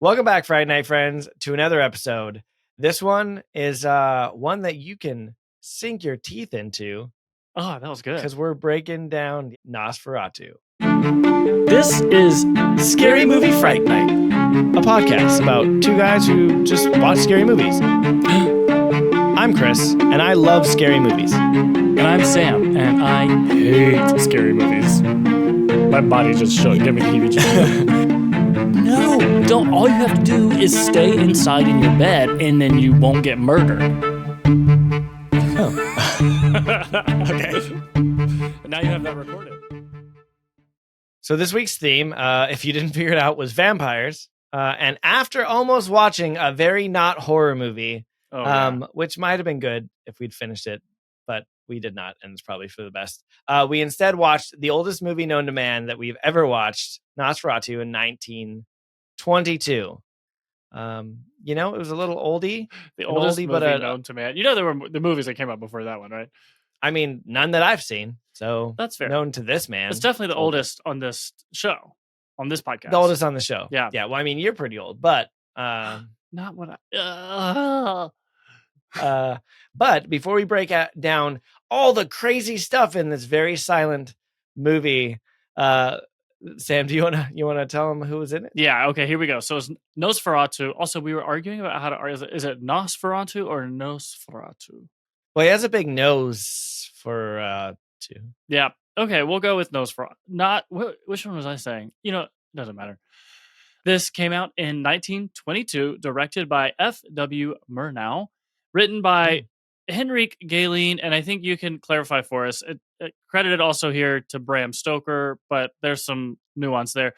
Welcome back, Friday Night Friends, to another episode. This one is one that you can sink your teeth into. Oh, that was good. Because we're breaking down Nosferatu. This is Scary Movie Fright Night, a podcast about two guys who just watch scary movies. I'm Chris, and I love scary movies. And I'm Sam, and I hate scary movies. My body just showed. Give me the heebie-jeebies. No, don't. All you have to do is stay inside in your bed, and then you won't get murdered. Oh. Okay. Now you have that recorded. So this week's theme, if you didn't figure it out, was vampires. And after almost watching a very not horror movie, which might have been good if we'd finished it, but we did not, and it's probably for the best. We instead watched the oldest movie known to man that we've ever watched, Nosferatu, in 1922. It was a little oldie. The oldest movie known to man. You know, there were the movies that came out before that one, right? I mean, none that I've seen. So that's fair. Known to this man. It's definitely the oldest on this show, on this podcast. The oldest on the show. Yeah. Yeah. Well, I mean, you're pretty old, but not what I. But before we break down all the crazy stuff in this very silent movie, Sam, do you wanna tell them who was in it? Yeah. Okay. Here we go. So it's Nosferatu. Also, we were arguing about how to is it Nosferatu or Nosferatu? Well, he has a big nose for two. Yeah. Okay. We'll go with Nosferatu. Which one was I saying? It doesn't matter. This came out in 1922, directed by F.W. Murnau, written by Henrik Galeen, and I think you can clarify for us. It credited also here to Bram Stoker, but there's some nuance there.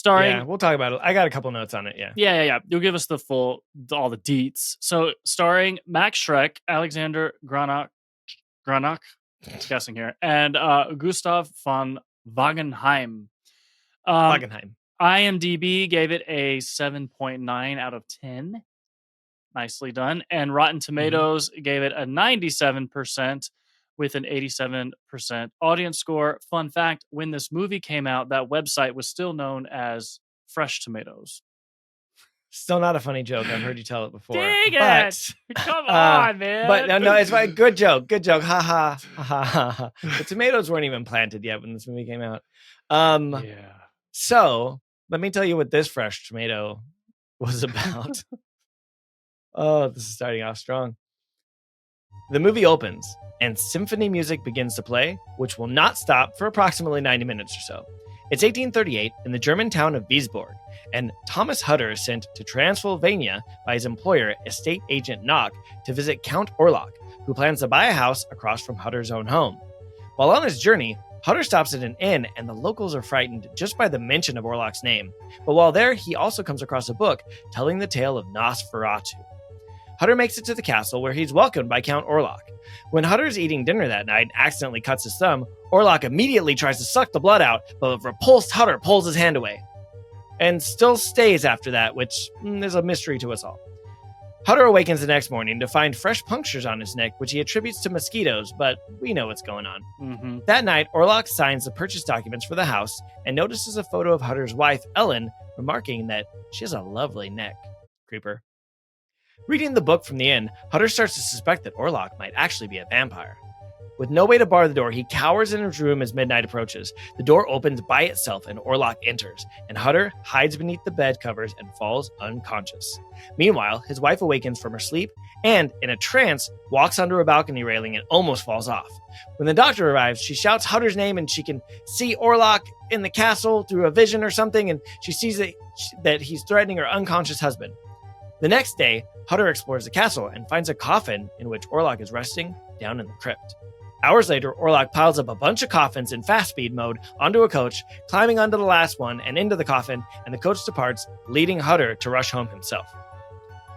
Yeah, we'll talk about it. I got a couple notes on it. Yeah. You'll give us all the deets. So, starring Max Schreck, Alexander Granach, guessing here, and Gustav von Wagenheim. IMDb gave it a 7.9 out of 10. Nicely done. And Rotten Tomatoes gave it a 97% with an 87% audience score. Fun fact, when this movie came out, that website was still known as Fresh Tomatoes. Still not a funny joke. I've heard you tell it before. Dang it! Come on, man. But no, it's fine. Good joke. Ha ha ha ha. The tomatoes weren't even planted yet when this movie came out. Yeah. So let me tell you what this Fresh Tomato was about. Oh, this is starting off strong. The movie opens, and symphony music begins to play, which will not stop for approximately 90 minutes or so. It's 1838 in the German town of Wiesborg, and Thomas Hutter is sent to Transylvania by his employer, estate agent Nock, to visit Count Orlok, who plans to buy a house across from Hutter's own home. While on his journey, Hutter stops at an inn, and the locals are frightened just by the mention of Orlok's name. But while there, he also comes across a book telling the tale of Nosferatu. Hutter makes it to the castle, where he's welcomed by Count Orlok. When Hutter is eating dinner that night and accidentally cuts his thumb, Orlok immediately tries to suck the blood out, but a repulsed Hutter pulls his hand away. And still stays after that, which is a mystery to us all. Hutter awakens the next morning to find fresh punctures on his neck, which he attributes to mosquitoes, but we know what's going on. Mm-hmm. That night, Orlok signs the purchase documents for the house and notices a photo of Hutter's wife, Ellen, remarking that she has a lovely neck. Creeper. Reading the book from the inn, Hutter starts to suspect that Orlok might actually be a vampire. With no way to bar the door, he cowers in his room as midnight approaches. The door opens by itself and Orlok enters, and Hutter hides beneath the bed covers and falls unconscious. Meanwhile, his wife awakens from her sleep and, in a trance, walks under a balcony railing and almost falls off. When the doctor arrives, she shouts Hutter's name and she can see Orlok in the castle through a vision or something, and she sees that he's threatening her unconscious husband. The next day, Hutter explores the castle and finds a coffin in which Orlok is resting down in the crypt. Hours later, Orlok piles up a bunch of coffins in fast speed mode onto a coach, climbing onto the last one and into the coffin, and the coach departs, leading Hutter to rush home himself.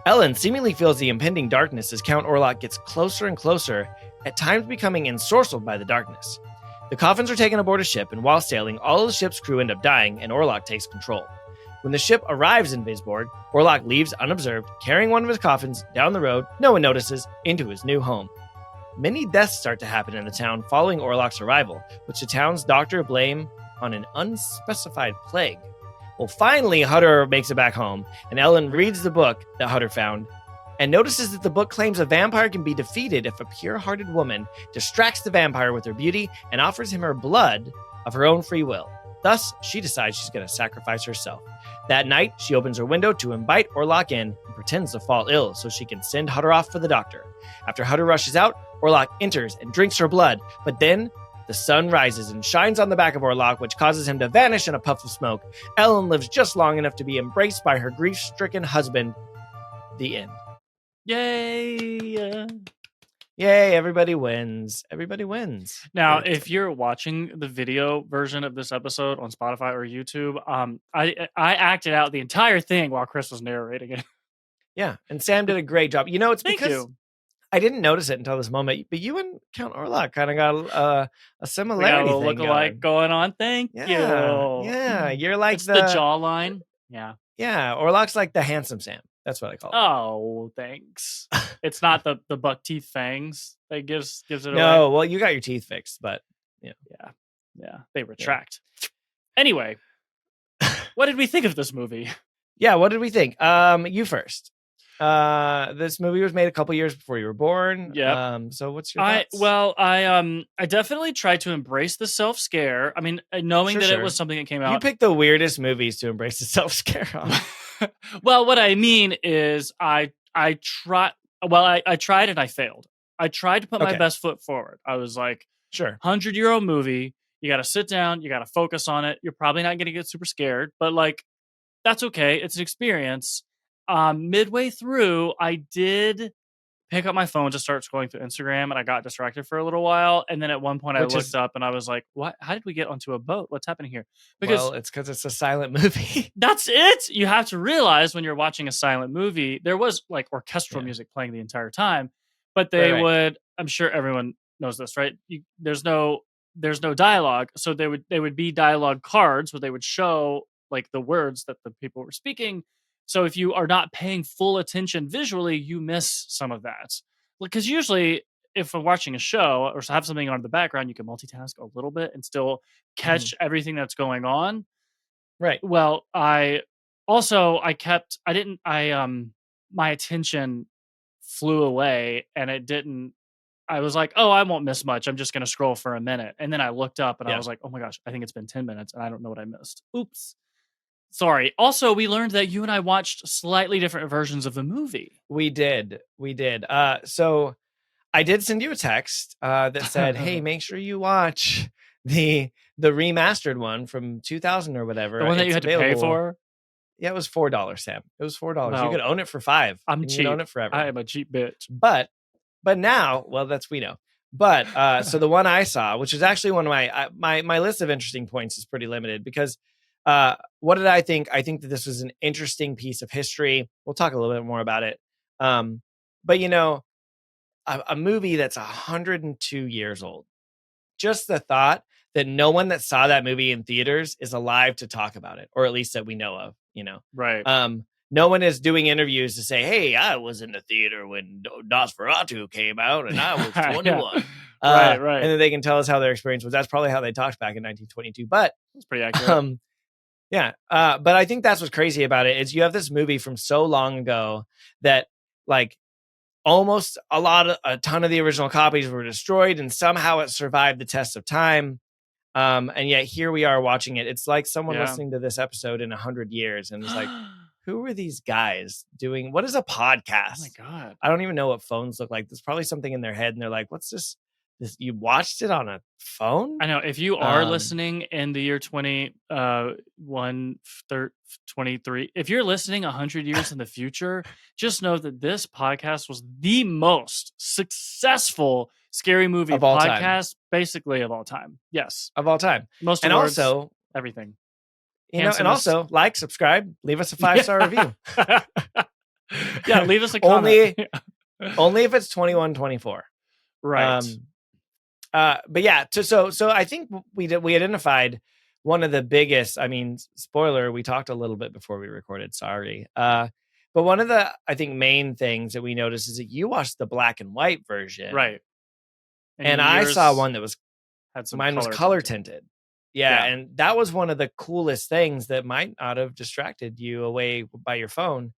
Ellen seemingly feels the impending darkness as Count Orlok gets closer and closer, at times becoming ensorcelled by the darkness. The coffins are taken aboard a ship, and while sailing, all of the ship's crew end up dying, and Orlok takes control. When the ship arrives in Wiesborg, Orlok leaves unobserved, carrying one of his coffins down the road, no one notices, into his new home. Many deaths start to happen in the town following Orlok's arrival, which the town's doctor blame on an unspecified plague. Well, finally, Hutter makes it back home, and Ellen reads the book that Hutter found and notices that the book claims a vampire can be defeated if a pure-hearted woman distracts the vampire with her beauty and offers him her blood of her own free will. Thus, she decides she's going to sacrifice herself. That night, she opens her window to invite Orlok in and pretends to fall ill so she can send Hutter off for the doctor. After Hutter rushes out, Orlok enters and drinks her blood, but then the sun rises and shines on the back of Orlok, which causes him to vanish in a puff of smoke. Ellen lives just long enough to be embraced by her grief-stricken husband. The end. Yay! Yay, everybody wins. Everybody wins. Now, if you're watching the video version of this episode on Spotify or YouTube, I acted out the entire thing while Chris was narrating it. Yeah, and Sam did a great job. You know, it's Thank because you. I didn't notice it until this moment, but you and Count Orlok kind of got a similarity We got a thing look-alike going on. Thank you. Yeah, you're like it's the jawline. Yeah. Yeah, Orlok's like the handsome Sam. That's what I call it. Oh, thanks. It's not the buck teeth fangs that gives it away. No, well, you got your teeth fixed, but yeah, they retract. Yeah. Anyway, what did we think of this movie? Yeah, what did we think? You first. This movie was made a couple years before you were born. Yeah. So what's your thoughts? I definitely tried to embrace the self scare. I mean, knowing that it was something that came out. You picked the weirdest movies to embrace the self scare on. Well, what I mean is I tried and I failed. I tried to put my best foot forward. I was like, sure, 100-year-old movie. You got to sit down. You got to focus on it. You're probably not going to get super scared, but like, that's okay. It's an experience. Midway through, I did pick up my phone to start scrolling through Instagram, and I got distracted for a little while. And then at one point, I looked up and I was like, "What? How did we get onto a boat? What's happening here?" Because it's a silent movie. That's it. You have to realize when you're watching a silent movie, there was like orchestral music playing the entire time, but they would. I'm sure everyone knows this, right? There's no dialogue, so they would be dialogue cards where they would show like the words that the people were speaking. So if you are not paying full attention visually, you miss some of that. Because usually if we're watching a show or have something on in the background, you can multitask a little bit and still catch everything that's going on. Right. Well, my attention flew away and it didn't. I was like, oh, I won't miss much. I'm just going to scroll for a minute. And then I looked up and I was like, oh my gosh, I think it's been 10 minutes and I don't know what I missed. Oops. Sorry. Also, we learned that you and I watched slightly different versions of the movie. We did. So I did send you a text that said, hey, make sure you watch the remastered one from 2000 or whatever. The one that you had to pay for? Yeah, it was $4, Sam. It was $4. Well, you could own it for $5. I'm cheap. You could own it forever. I am a cheap bitch. But now, well, we know. But so the one I saw, which is actually one of my list of interesting points is pretty limited because what did I think? I think that this was an interesting piece of history. We'll talk a little bit more about it. But you know, a movie that's 102 years old, just the thought that no one that saw that movie in theaters is alive to talk about it, or at least that we know of, you know, right. No one is doing interviews to say, hey, I was in the theater when Nosferatu came out and I was 21. Right. And then they can tell us how their experience was. That's probably how they talked back in 1922. But that's pretty accurate. But I think that's what's crazy about it is you have this movie from so long ago that like almost a ton of the original copies were destroyed and somehow it survived the test of time. And yet here we are watching it. It's like someone listening to this episode in 100 years and it's like, who are these guys doing? What is a podcast? Oh my God. I don't even know what phones look like. There's probably something in their head and they're like, what's this? You watched it on a phone? I know. If you are listening in the year 23, if you're listening 100 years in the future, just know that this podcast was the most successful scary movie podcast, basically of all time. Yes. Of all time. Most and awards, also everything. You know, and also like, subscribe, leave us a 5-star review. Yeah, leave us a comment. Only if it's 21-24. Right. But yeah, so I think we identified one of the biggest, I mean, spoiler, we talked a little bit before we recorded, sorry. But one of the, I think, main things that we noticed is that you watched the black and white version. Right. And I saw one that was, mine was color tinted. Yeah, Yeah. and that was one of the coolest things that might not have distracted you away by your phone.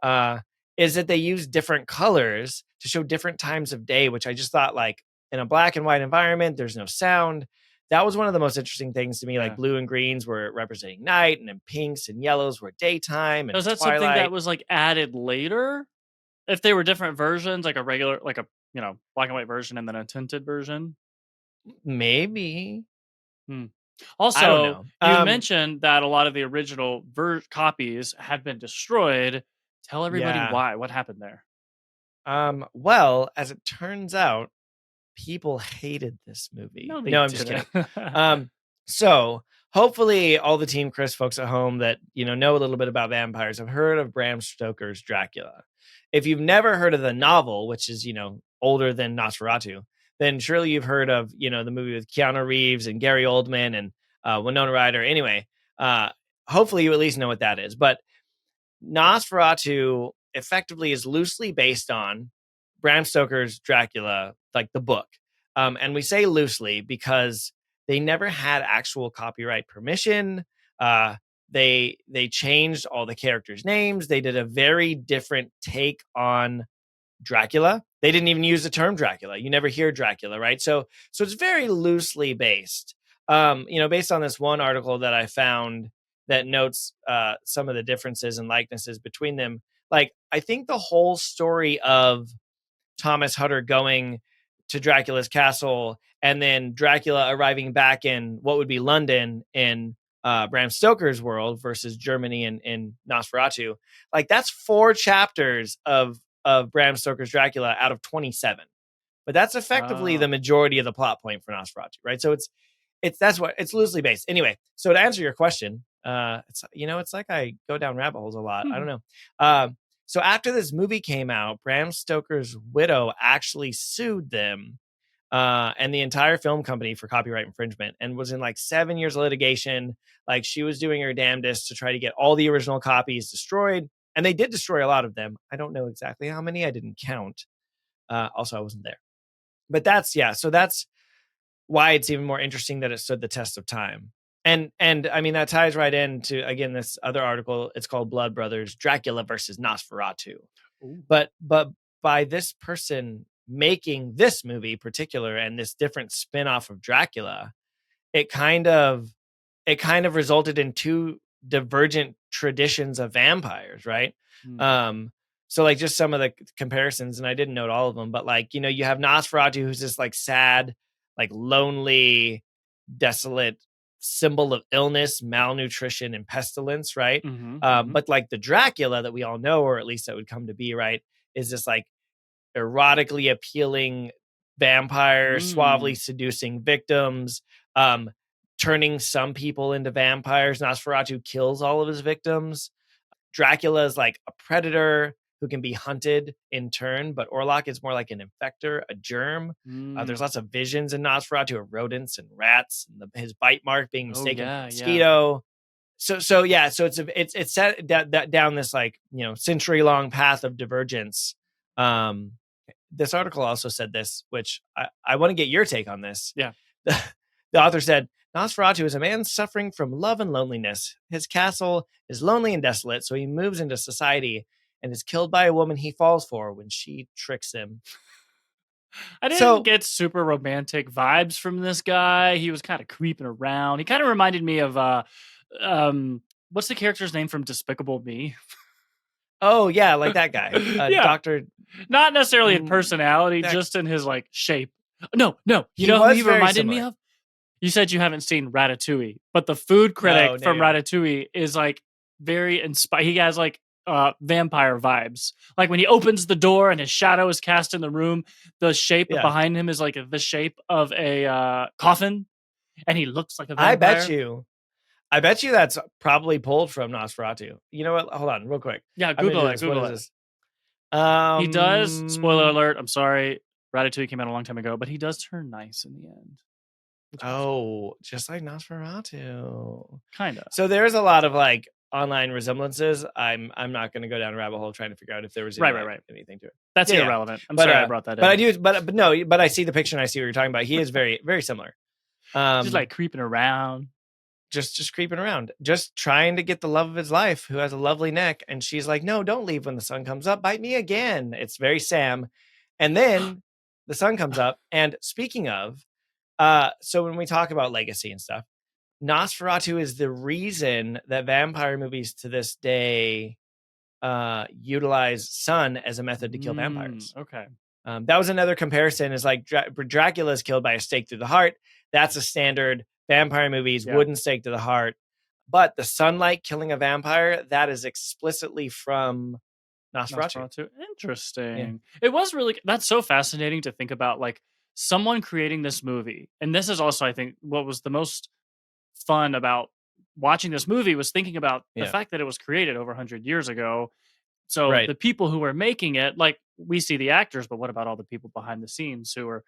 Uh, is that they use different colors to show different times of day, which I just thought like in a black and white environment, there's no sound. That was one of the most interesting things to me. Like Yeah. blue and greens were representing night, and then pinks and yellows were daytime Was and that something that twilight. was like added later? If they were different versions, like a regular, like a black and white version and then a tinted version. Maybe. Hmm. I don't Also, know. you mentioned that a lot of the original copies have been destroyed. Tell everybody Yeah. why. What happened there? Well, as it turns out, people hated this movie. No, they No, I'm just didn't. kidding. So hopefully all the Team Chris folks at home that know a little bit about vampires have heard of Bram Stoker's Dracula. If you've never heard of the novel, which is older than Nosferatu, then surely you've heard of the movie with Keanu Reeves and Gary Oldman and Winona Ryder. Anyway, hopefully you at least know what that is. But Nosferatu effectively is loosely based on Bram Stoker's Dracula, like the book. And we say loosely because they never had actual copyright permission. They changed all the characters' names. They did a very different take on Dracula. They didn't even use the term Dracula. You never hear Dracula, right? So it's very loosely based. Based on this one article that I found that notes some of the differences and likenesses between them. Like, I think the whole story of Thomas Hutter going to Dracula's castle and then Dracula arriving back in what would be London in Bram Stoker's world versus Germany in Nosferatu. Like, that's 4 chapters of Bram Stoker's Dracula out of 27. But that's effectively the Oh. majority of the plot point for Nosferatu, right? So it's loosely based. Anyway, so to answer your question, it's like I go down rabbit holes a lot. I don't know. So after this movie came out, Bram Stoker's widow actually sued them and the entire film company for copyright infringement, and was in like 7 years of litigation. Like, she was doing her damnedest to try to get all the original copies destroyed, and they did destroy a lot of them. I don't know exactly how many. I didn't count. Also, I wasn't there. But so that's why it's even more interesting that it stood the test of time. And I mean, that ties right into, again, this other article. It's called Blood Brothers: Dracula versus Nosferatu. Ooh. But by this person making this movie particular and this different spin-off of Dracula, it kind of resulted in 2 divergent traditions of vampires, right? So like, just some of the comparisons, and I didn't note all of them, but like, you have Nosferatu, who's this like sad, like lonely, desolate symbol of illness, malnutrition, and pestilence, right? But like the Dracula that we all know, or at least that would come to be, right, is this like erotically appealing vampire, suavely seducing victims, turning some people into vampires. Nosferatu kills all of his victims. Dracula is like a predator who can be hunted in turn, but Orlok is more like an infector, a germ. There's lots of visions in Nosferatu of rodents and rats, and his bite mark being mistaken for a mosquito. So it's set down this like century long path of divergence. This article also said this, which I want to get your take on this. Yeah. The author said, Nosferatu is a man suffering from love and loneliness. His castle is lonely and desolate, so he moves into society and is killed by a woman he falls for when she tricks him. I didn't get super romantic vibes from this guy. He was kind of creeping around. He kind of reminded me of what's the character's name from Despicable Me? Oh yeah, like that guy, Yeah. Doctor. Not necessarily in personality, just in his like shape. No. You know who he reminded me of? You said you haven't seen Ratatouille, but the food critic from Ratatouille is like very inspired. He has like vampire vibes. Like when he opens the door and his shadow is cast in the room, the shape behind him is like the shape of a coffin, and he looks like a vampire. I bet you that's probably pulled from Nosferatu. You know what? Hold on, real quick. Yeah, Google it. Google it. He does. Spoiler alert. I'm sorry. Ratatouille came out a long time ago, but he does turn nice in the end. Oh, just like Nosferatu. Kind of. So there's a lot of like online resemblances. I'm not going to go down a rabbit hole trying to figure out if there was anything to it. That's irrelevant. I'm sorry I brought that in. But I do. But I see the picture and I see what you're talking about. He is very, very similar. Just like creeping around. just creeping around, just trying to get the love of his life, who has a lovely neck. And she's like, no, don't leave when the sun comes up. Bite me again. It's very Sam. And then the sun comes up. And speaking of, so when we talk about legacy and stuff, Nosferatu is the reason that vampire movies to this day utilize sun as a method to kill vampires. Okay. That was another comparison, is like Dracula is killed by a stake through the heart. That's a standard. Vampire movies, wooden stake to the heart. But the sunlight killing a vampire, that is explicitly from Nosferatu. Interesting. Yeah. It was really, that's so fascinating to think about, like someone creating this movie. And this is also, I think, what was the most fun about watching this movie was thinking about the fact that it was created over 100 years ago. So the people who were making it, like we see the actors, but what about all the people behind the scenes who are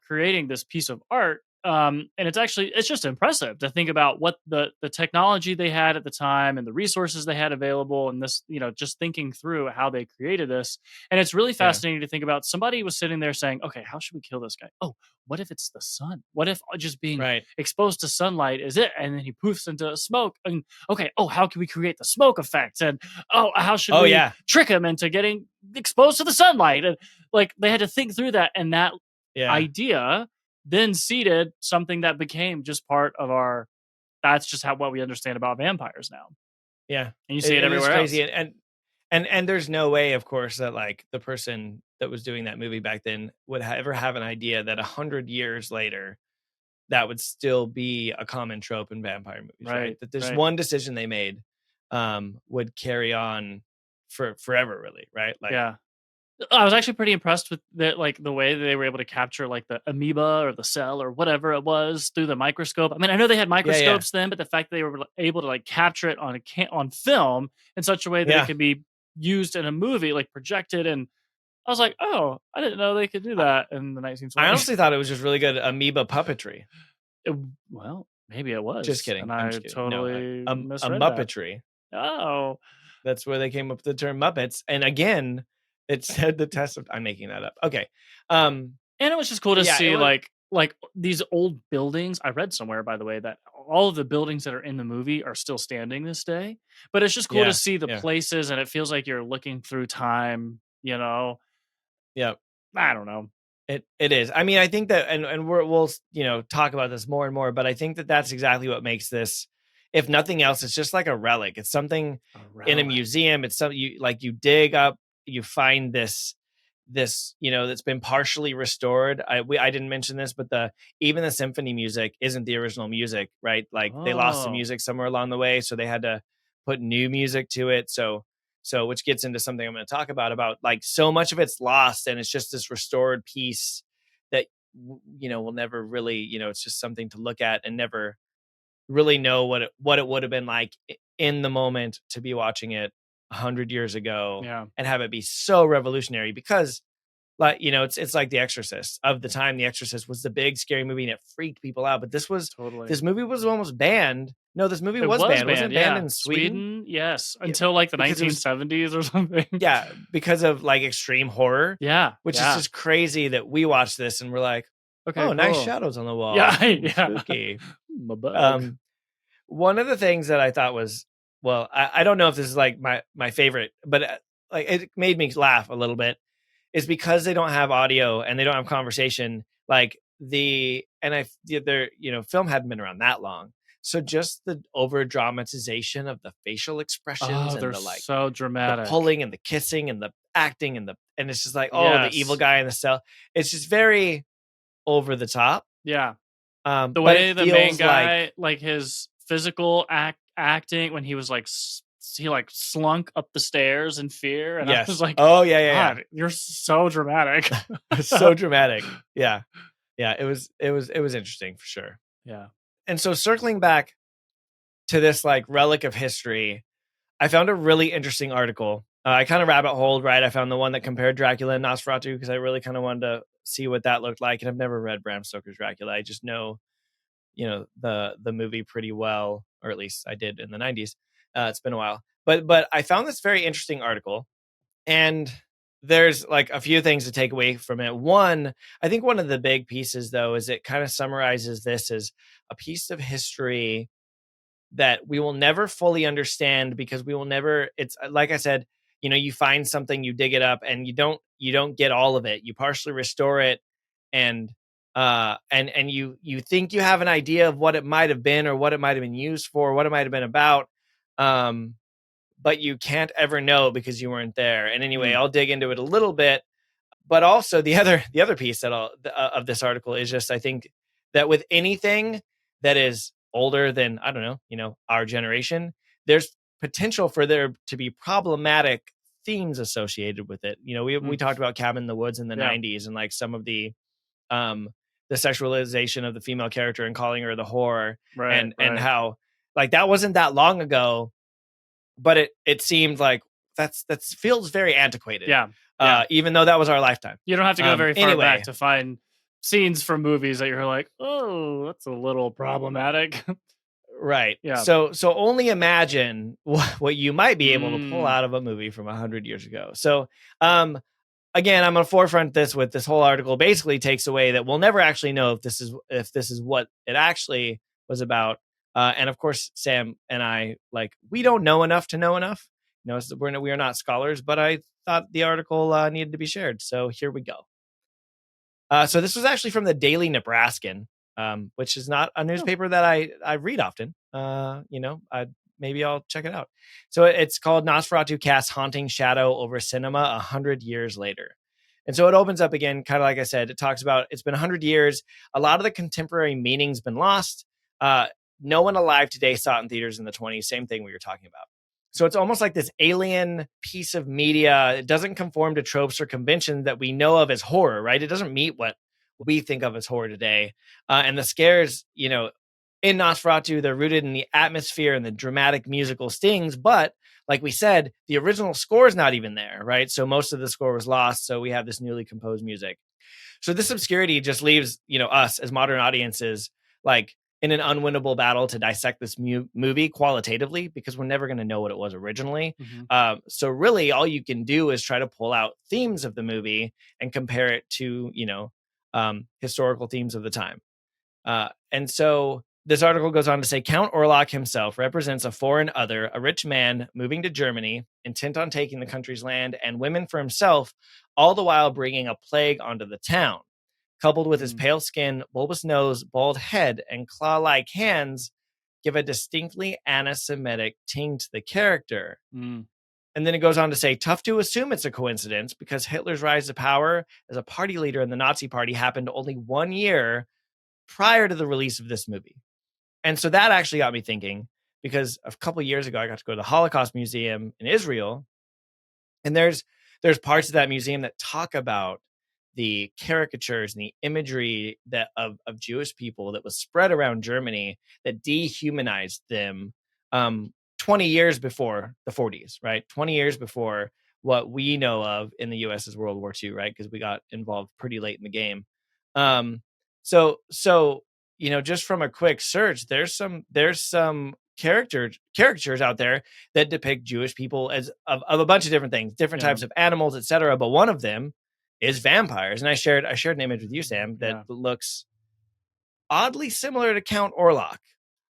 creating this piece of art? And it's just impressive to think about what the technology they had at the time and the resources they had available, and this, just thinking through how they created this. And it's really fascinating to think about. Somebody was sitting there saying, okay, how should we kill this guy? Oh, what if it's the sun? What if just being exposed to sunlight is it? And then he poofs into smoke. And okay, how can we create the smoke effect? And how should we trick him into getting exposed to the sunlight? And like they had to think through that, and that idea then seeded something that became just part of that's just what we understand about vampires now. Yeah. And you see it everywhere crazy. else. And there's no way, of course, that like the person that was doing that movie back then would ever have an idea that 100 years later, that would still be a common trope in vampire movies, right? That there's one decision they made would carry on for forever, really, right? Like, I was actually pretty impressed with the way they were able to capture like the amoeba or the cell or whatever it was through the microscope. I mean, I know they had microscopes then, but the fact that they were able to like capture it on film in such a way that it could be used in a movie, like projected. And I was like, oh, I didn't know they could do that in the 1920s. I honestly thought it was just really good amoeba puppetry. Well, maybe it was. Just kidding. And I totally misread Muppetry. That. Oh, that's where they came up with the term Muppets. And again, it said the test of. I'm making that up. Okay. And it was just cool to see like these old buildings. I read somewhere, by the way, that all of the buildings that are in the movie are still standing this day. But it's just cool to see the places, and it feels like you're looking through time. Yeah. I don't know. It is. I mean, I think that, and we'll talk about this more and more, but I think that that's exactly what makes this, if nothing else, it's just like a relic. It's something in a museum. It's something you dig up, you find this that's been partially restored. I didn't mention this, but even the symphony music isn't the original music, right? Like they lost the music somewhere along the way, so they had to put new music to it. So which gets into something I'm going to talk about like so much of it's lost, and it's just this restored piece that will never really, it's just something to look at and never really know what it would have been like in the moment to be watching it 100 years ago and have it be so revolutionary, because like, it's like The Exorcist. Of the time, The Exorcist was the big scary movie and it freaked people out. But this movie was almost banned. No, this movie was banned. Wasn't it banned in Sweden? Yes, until like the 1970s or something. Yeah, because of like extreme horror. Yeah, which is just crazy that we watched this and we're like, okay, cool. Nice shadows on the wall. Yeah, spooky. One of the things that I thought was, well, I don't know if this is like my favorite, but like it made me laugh a little bit, is because they don't have audio and they don't have conversation. Like film hadn't been around that long. So just the over dramatization of the facial expressions and they're the like so dramatic, the pulling and the kissing and the acting and it's just like, the evil guy in the cell. It's just very over the top. Yeah. The way the main guy, like his physical acting when he was like, he like slunk up the stairs in fear, and I was like, oh yeah, you're so dramatic. So dramatic. Yeah, it was interesting for sure. Yeah. And so circling back to this like relic of history, I found a really interesting article. I kind of rabbit holed, right? I found the one that compared Dracula and Nosferatu because I really kind of wanted to see what that looked like. And I've never read Bram Stoker's Dracula. I just know, the movie pretty well, or at least I did in the 90s. It's been a while, but I found this very interesting article, and there's like a few things to take away from it. One, I think one of the big pieces though is it kind of summarizes this as a piece of history that we will never fully understand, because we will never, it's like I said, you find something, you dig it up, and you don't get all of it. You partially restore it, and you think you have an idea of what it might have been, or what it might have been used for, what it might have been about. Um, but you can't ever know because you weren't there. And anyway, I'll dig into it a little bit. But also the other piece of this article is just, I think that with anything that is older than, I don't know, our generation, there's potential for there to be problematic themes associated with it. We talked about Cabin in the Woods in the Yeah. 90s, and like some of the sexualization of the female character and calling her the whore, Right. and how, like, that wasn't that long ago, but it seemed like that feels very antiquated. Yeah. Yeah. Even though that was our lifetime. You don't have to go very far Anyway, back to find scenes from movies that you're like, oh, that's a little problematic. right. Yeah. So only imagine what you might be able to pull Mm. out of a movie from 100 years ago. So, again, I'm gonna forefront this with this whole article. Basically, takes away that we'll never actually know if this is what it actually was about. And of course, Sam and I, like, we don't know enough to know enough. We are not scholars, but I thought the article needed to be shared. So here we go. So this was actually from the Daily Nebraskan, which is not a newspaper that I read often. Maybe I'll check it out. So it's called Nosferatu casts haunting shadow over cinema 100 years later. And so it opens up again, kind of like I said, it talks about it's been 100 years. A lot of the contemporary meaning's been lost. No one alive today saw it in theaters in the 20s. Same thing we were talking about. So it's almost like this alien piece of media. It doesn't conform to tropes or conventions that we know of as horror, right? It doesn't meet what we think of as horror today. And the scares, in Nosferatu, they're rooted in the atmosphere and the dramatic musical stings. But like we said, the original score is not even there, right? So most of the score was lost. So we have this newly composed music. So this obscurity just leaves, us as modern audiences, like, in an unwinnable battle to dissect this movie qualitatively, because we're never going to know what it was originally. Mm-hmm. So really, all you can do is try to pull out themes of the movie and compare it to, historical themes of the time. And so this article goes on to say Count Orlok himself represents a foreign other, a rich man moving to Germany, intent on taking the country's land and women for himself, all the while bringing a plague onto the town. Coupled with his pale skin, bulbous nose, bald head, and claw-like hands, give a distinctly anti-Semitic ting to the character. Mm. And then it goes on to say, tough to assume it's a coincidence, because Hitler's rise to power as a party leader in the Nazi Party happened only 1 year prior to the release of this movie. And so that actually got me thinking, because a couple of years ago, I got to go to the Holocaust Museum in Israel. And there's parts of that museum that talk about the caricatures and the imagery that of Jewish people that was spread around Germany that dehumanized them 20 years before the 40s, right? 20 years before what we know of in the US as World War II, right? Because we got involved pretty late in the game. So just from a quick search, there's some caricatures out there that depict Jewish people as of a bunch of different things, different types of animals, etc. But one of them is vampires. And I shared an image with you, Sam, that looks oddly similar to Count Orlok.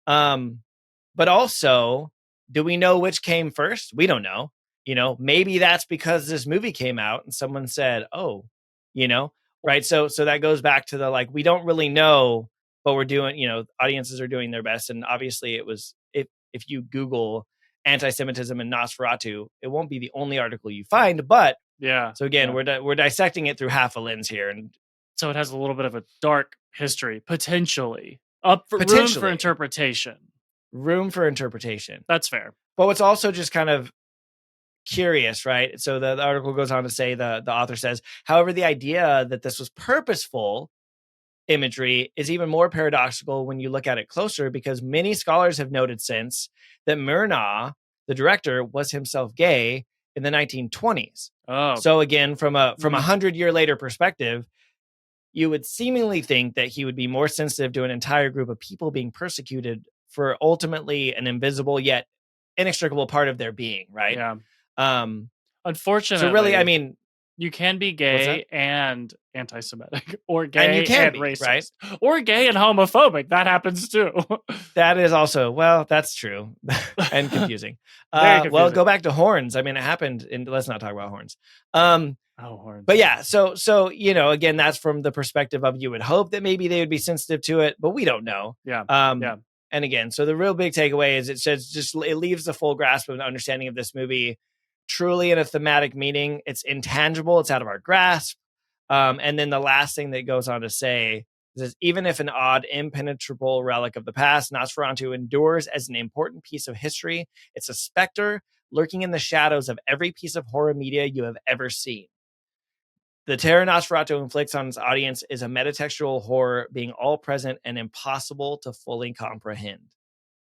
But also, do we know which came first? We don't know. Maybe that's because this movie came out and someone said, oh, right. So that goes back to the, like, we don't really know, but we're doing, audiences are doing their best. And obviously it was, if you Google anti-Semitism and Nosferatu, it won't be the only article you find, but yeah. So again, we're dissecting it through half a lens here, and so it has a little bit of a dark history, potentially room for interpretation. That's fair. But what's also just kind of curious, right? So the article goes on to say, the author says, however, the idea that this was purposeful imagery is even more paradoxical when you look at it closer, because many scholars have noted since that Murnau, the director, was himself gay in the 1920s. Oh. So again, from a 100-year later perspective, you would seemingly think that he would be more sensitive to an entire group of people being persecuted for ultimately an invisible yet inextricable part of their being, right? Yeah. Unfortunately. So really, I mean, You can be What's that? gay and anti-Semitic, or And you gay can and be, right? racist, or gay and homophobic. That happens too. That is also, well, that's true and confusing. Very Well, confusing. go back to horns. I mean, it happened, and let's not talk about horns. Um, Oh, horns. but yeah, so again, that's from the perspective of, you would hope that maybe they would be sensitive to it, but we don't know. Yeah. Um, Yeah. and again, so the real big takeaway is it leaves the full grasp of an understanding of this movie truly in a thematic meaning. It's intangible. It's out of our grasp. And then the last thing that it goes on to say is, even if an odd, impenetrable relic of the past, Nosferatu endures as an important piece of history. It's a specter lurking in the shadows of every piece of horror media you have ever seen. The terror Nosferatu inflicts on its audience is a metatextual horror being all present and impossible to fully comprehend.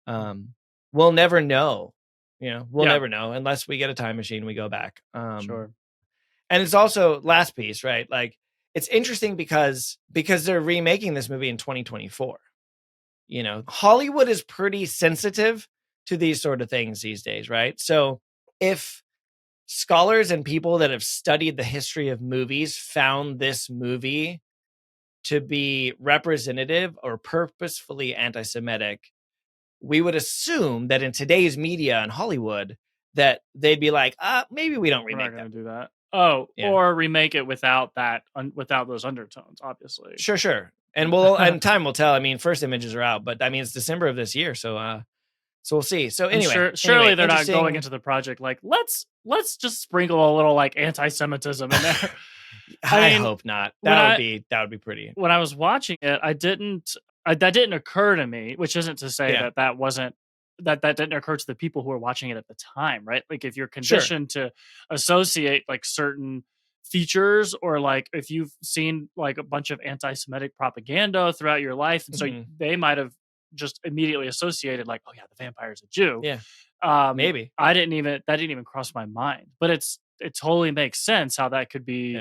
We'll never know. We'll Yeah. never know unless we get a time machine and we go back. Sure. And it's also, last piece, right? Like, it's interesting because they're remaking this movie in 2024. Hollywood is pretty sensitive to these sort of things these days, right? So if scholars and people that have studied the history of movies found this movie to be representative or purposefully anti-Semitic, we would assume that in today's media and Hollywood that they'd be like, maybe we don't We're not remake going that. to do that. Oh, Yeah. or remake it without that, without those undertones, obviously. Sure. And time will tell. I mean, first images are out, but I mean, it's December of this year. So we'll see. So And anyway, surely they're not going interesting. into the project like, let's just sprinkle a little like anti-Semitism in there. I mean, hope not. when That would be pretty. when I was watching it, that didn't occur to me, which isn't to say Yeah. that wasn't that didn't occur to the people who were watching it at the time, right? Like if you're Sure. conditioned to associate like certain features, or like if you've seen like a bunch of anti-Semitic propaganda throughout your life, and so they might have just immediately associated like, oh yeah, the vampire's a Jew. Yeah. Maybe. That didn't even cross my mind, but it totally makes sense how that could be,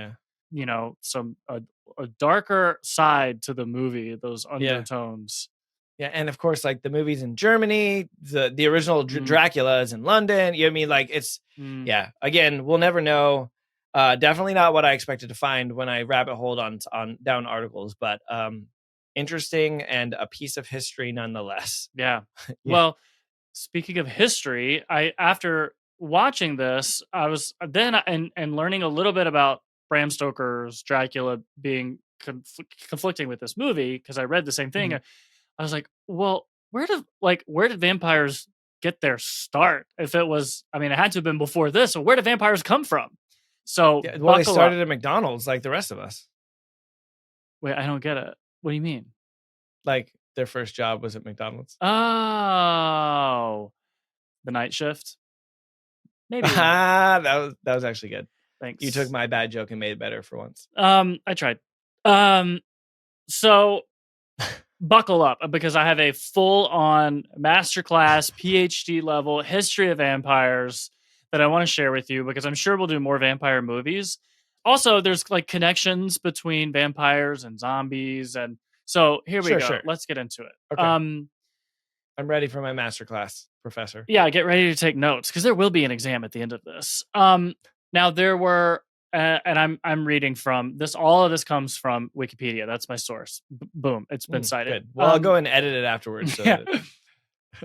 some a darker side to the movie, those undertones. Yeah, and of course, like, the movies in Germany, the original Dracula is in London. You know what I mean? Like, it's yeah. Again, we'll never know. Definitely not what I expected to find when I rabbit holed on down articles, but interesting and a piece of history nonetheless. Yeah. Well, speaking of history, after watching this, I was then and learning a little bit about Bram Stoker's Dracula being conflicting with this movie, because I read the same thing. I was like, well, where did vampires get their start? If it was, I mean, it had to have been before this. So where did vampires come from? So well, they started at McDonald's like the rest of us. Wait, I don't get it. What do you mean? Like, their first job was at McDonald's. Oh, the night shift. Maybe that was actually good. Thanks. You took my bad joke and made it better for once. I tried. So buckle up, because I have a full-on masterclass, PhD level history of vampires that I want to share with you, because I'm sure we'll do more vampire movies. Also, there's like connections between vampires and zombies, and so here we go. Sure. Let's get into it. Okay. I'm ready for my masterclass, Professor. Yeah, get ready to take notes, because there will be an exam at the end of this. Now there were, and I'm reading from this. All of this comes from Wikipedia. That's my source. Boom, it's been cited. Good. Well, I'll go and edit it afterwards. So,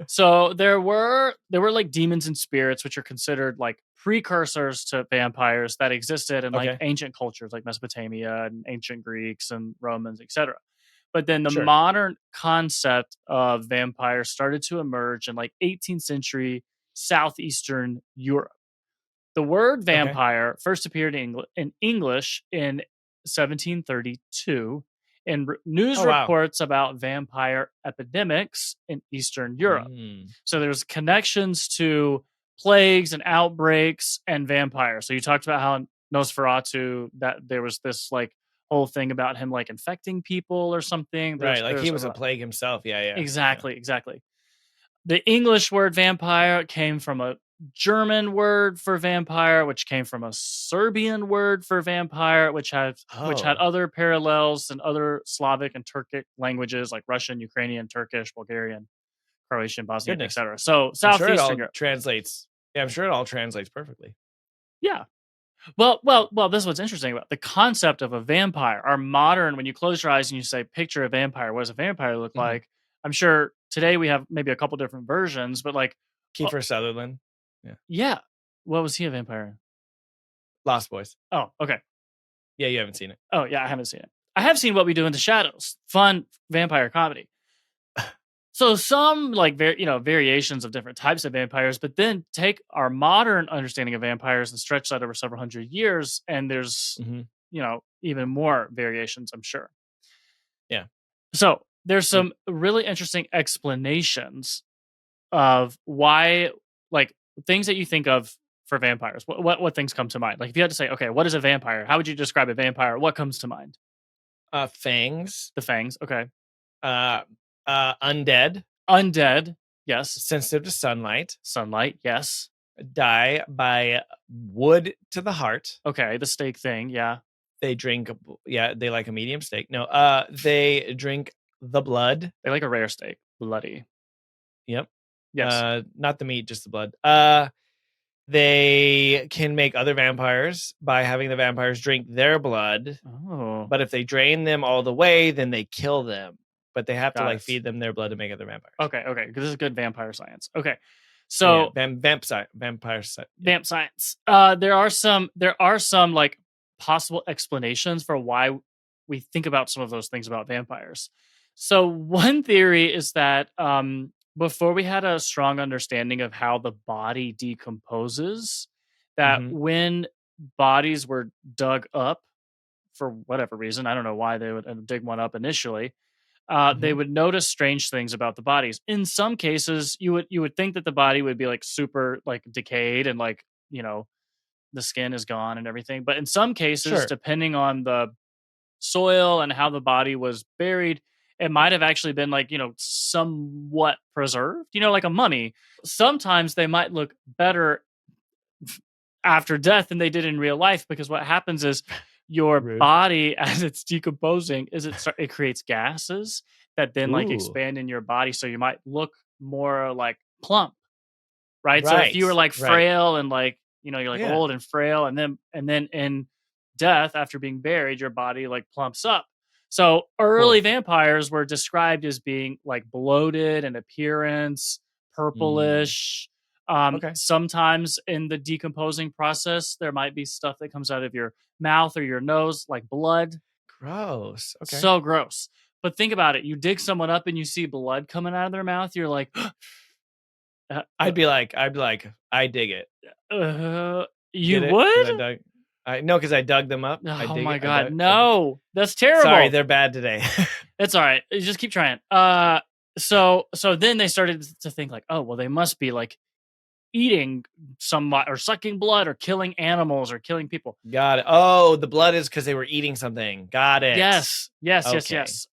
so there were like demons and spirits, which are considered like precursors to vampires that existed in like ancient cultures, like Mesopotamia and ancient Greeks and Romans, etc. But then the modern concept of vampire started to emerge in like 18th century southeastern Europe. The word vampire first appeared in English in 1732 in news reports about vampire epidemics in Eastern Europe. So there's connections to plagues and outbreaks and vampires. So you talked about how in Nosferatu that there was this like whole thing about him like infecting people or something. Right, like he was a plague himself. Yeah. Exactly. The English word vampire came from a German word for vampire, which came from a Serbian word for vampire, which had other parallels in other Slavic and Turkic languages like Russian, Ukrainian, Turkish, Bulgarian, Croatian, Bosnian, etc. So southeastern Europe translates. Yeah, I'm sure it all translates perfectly. Yeah. Well. This is what's interesting about the concept of a vampire. Our modern, when you close your eyes and you say, "Picture a vampire," what does a vampire look Mhm. like? I'm sure today we have maybe a couple different versions, but like, oh, Kiefer Sutherland. Yeah. yeah, what was he a vampire? Lost Boys. Oh, okay. Yeah, you haven't seen it. Oh, yeah, I haven't seen it. I have seen What We Do in the Shadows, fun vampire comedy. So some like variations of different types of vampires, but then take our modern understanding of vampires and stretch that over several hundred years, and there's Mhm. even more variations, I'm sure. Yeah. So there's Like some really interesting explanations of why, like things that you think of for vampires. What things come to mind? Like if you had to say, okay, what is a vampire? How would you describe a vampire? What comes to mind? fangs, The fangs. Okay. uh undead, Undead. Yes. sensitive to sunlight, Sunlight. Yes. die by wood to the heart. Okay. The steak thing. Yeah. They drink yeah, they like a medium steak. No, they drink the blood. They like a rare steak. Bloody. Yep. Yes. Not the meat, just the blood. They can make other vampires by having the vampires drink their blood. Oh, But if they drain them all the way, then they kill them. But they have to got like it. feed them their blood to make other vampires. Okay. Okay. Because this is good vampire science. Okay. Yeah, So vampire. Yeah. vamp science. There are some like possible explanations for why we think about some of those things about vampires. So one theory is that before we had a strong understanding of how the body decomposes, that Mm-hmm. when bodies were dug up for whatever reason, I don't know why they would dig one up initially, they Mm-hmm. would notice strange things about the bodies. In some cases, you would think that the body would be like super like decayed and like the skin is gone and everything. But in some cases, Sure. depending on the soil and how the body was buried, it might have actually been like somewhat preserved. Like a mummy. Sometimes they might look better after death than they did in real life because what happens is your Rude. body as it's decomposing it creates gases that then like Ooh. expand in your body so you might look more like plump, right? So if Right. you were like Right. frail and like you're like Yeah. old and frail and then in death after being buried your body like plumps up. So early Cool. vampires were described as being like bloated in appearance, Mm. purplish. Okay. Sometimes in the decomposing process, there might be stuff that comes out of your mouth or your nose, like blood. Gross. Okay. So gross. But think about it. You dig someone up and you see blood coming out of their mouth. You're like, uh, I'd be like, I dig it. you Get it? Because would? I dug. I no, because I dug them up. I Oh dig my it. god, I dug. no. That's Sorry, terrible. they're bad today. It's all right. You just keep trying. So then they started to think like, oh, well, they must be like eating somebody or sucking blood or killing animals or killing people. Got it. Oh, the blood is because they were eating something. Got it. Yes, yes, yes, Okay. yes.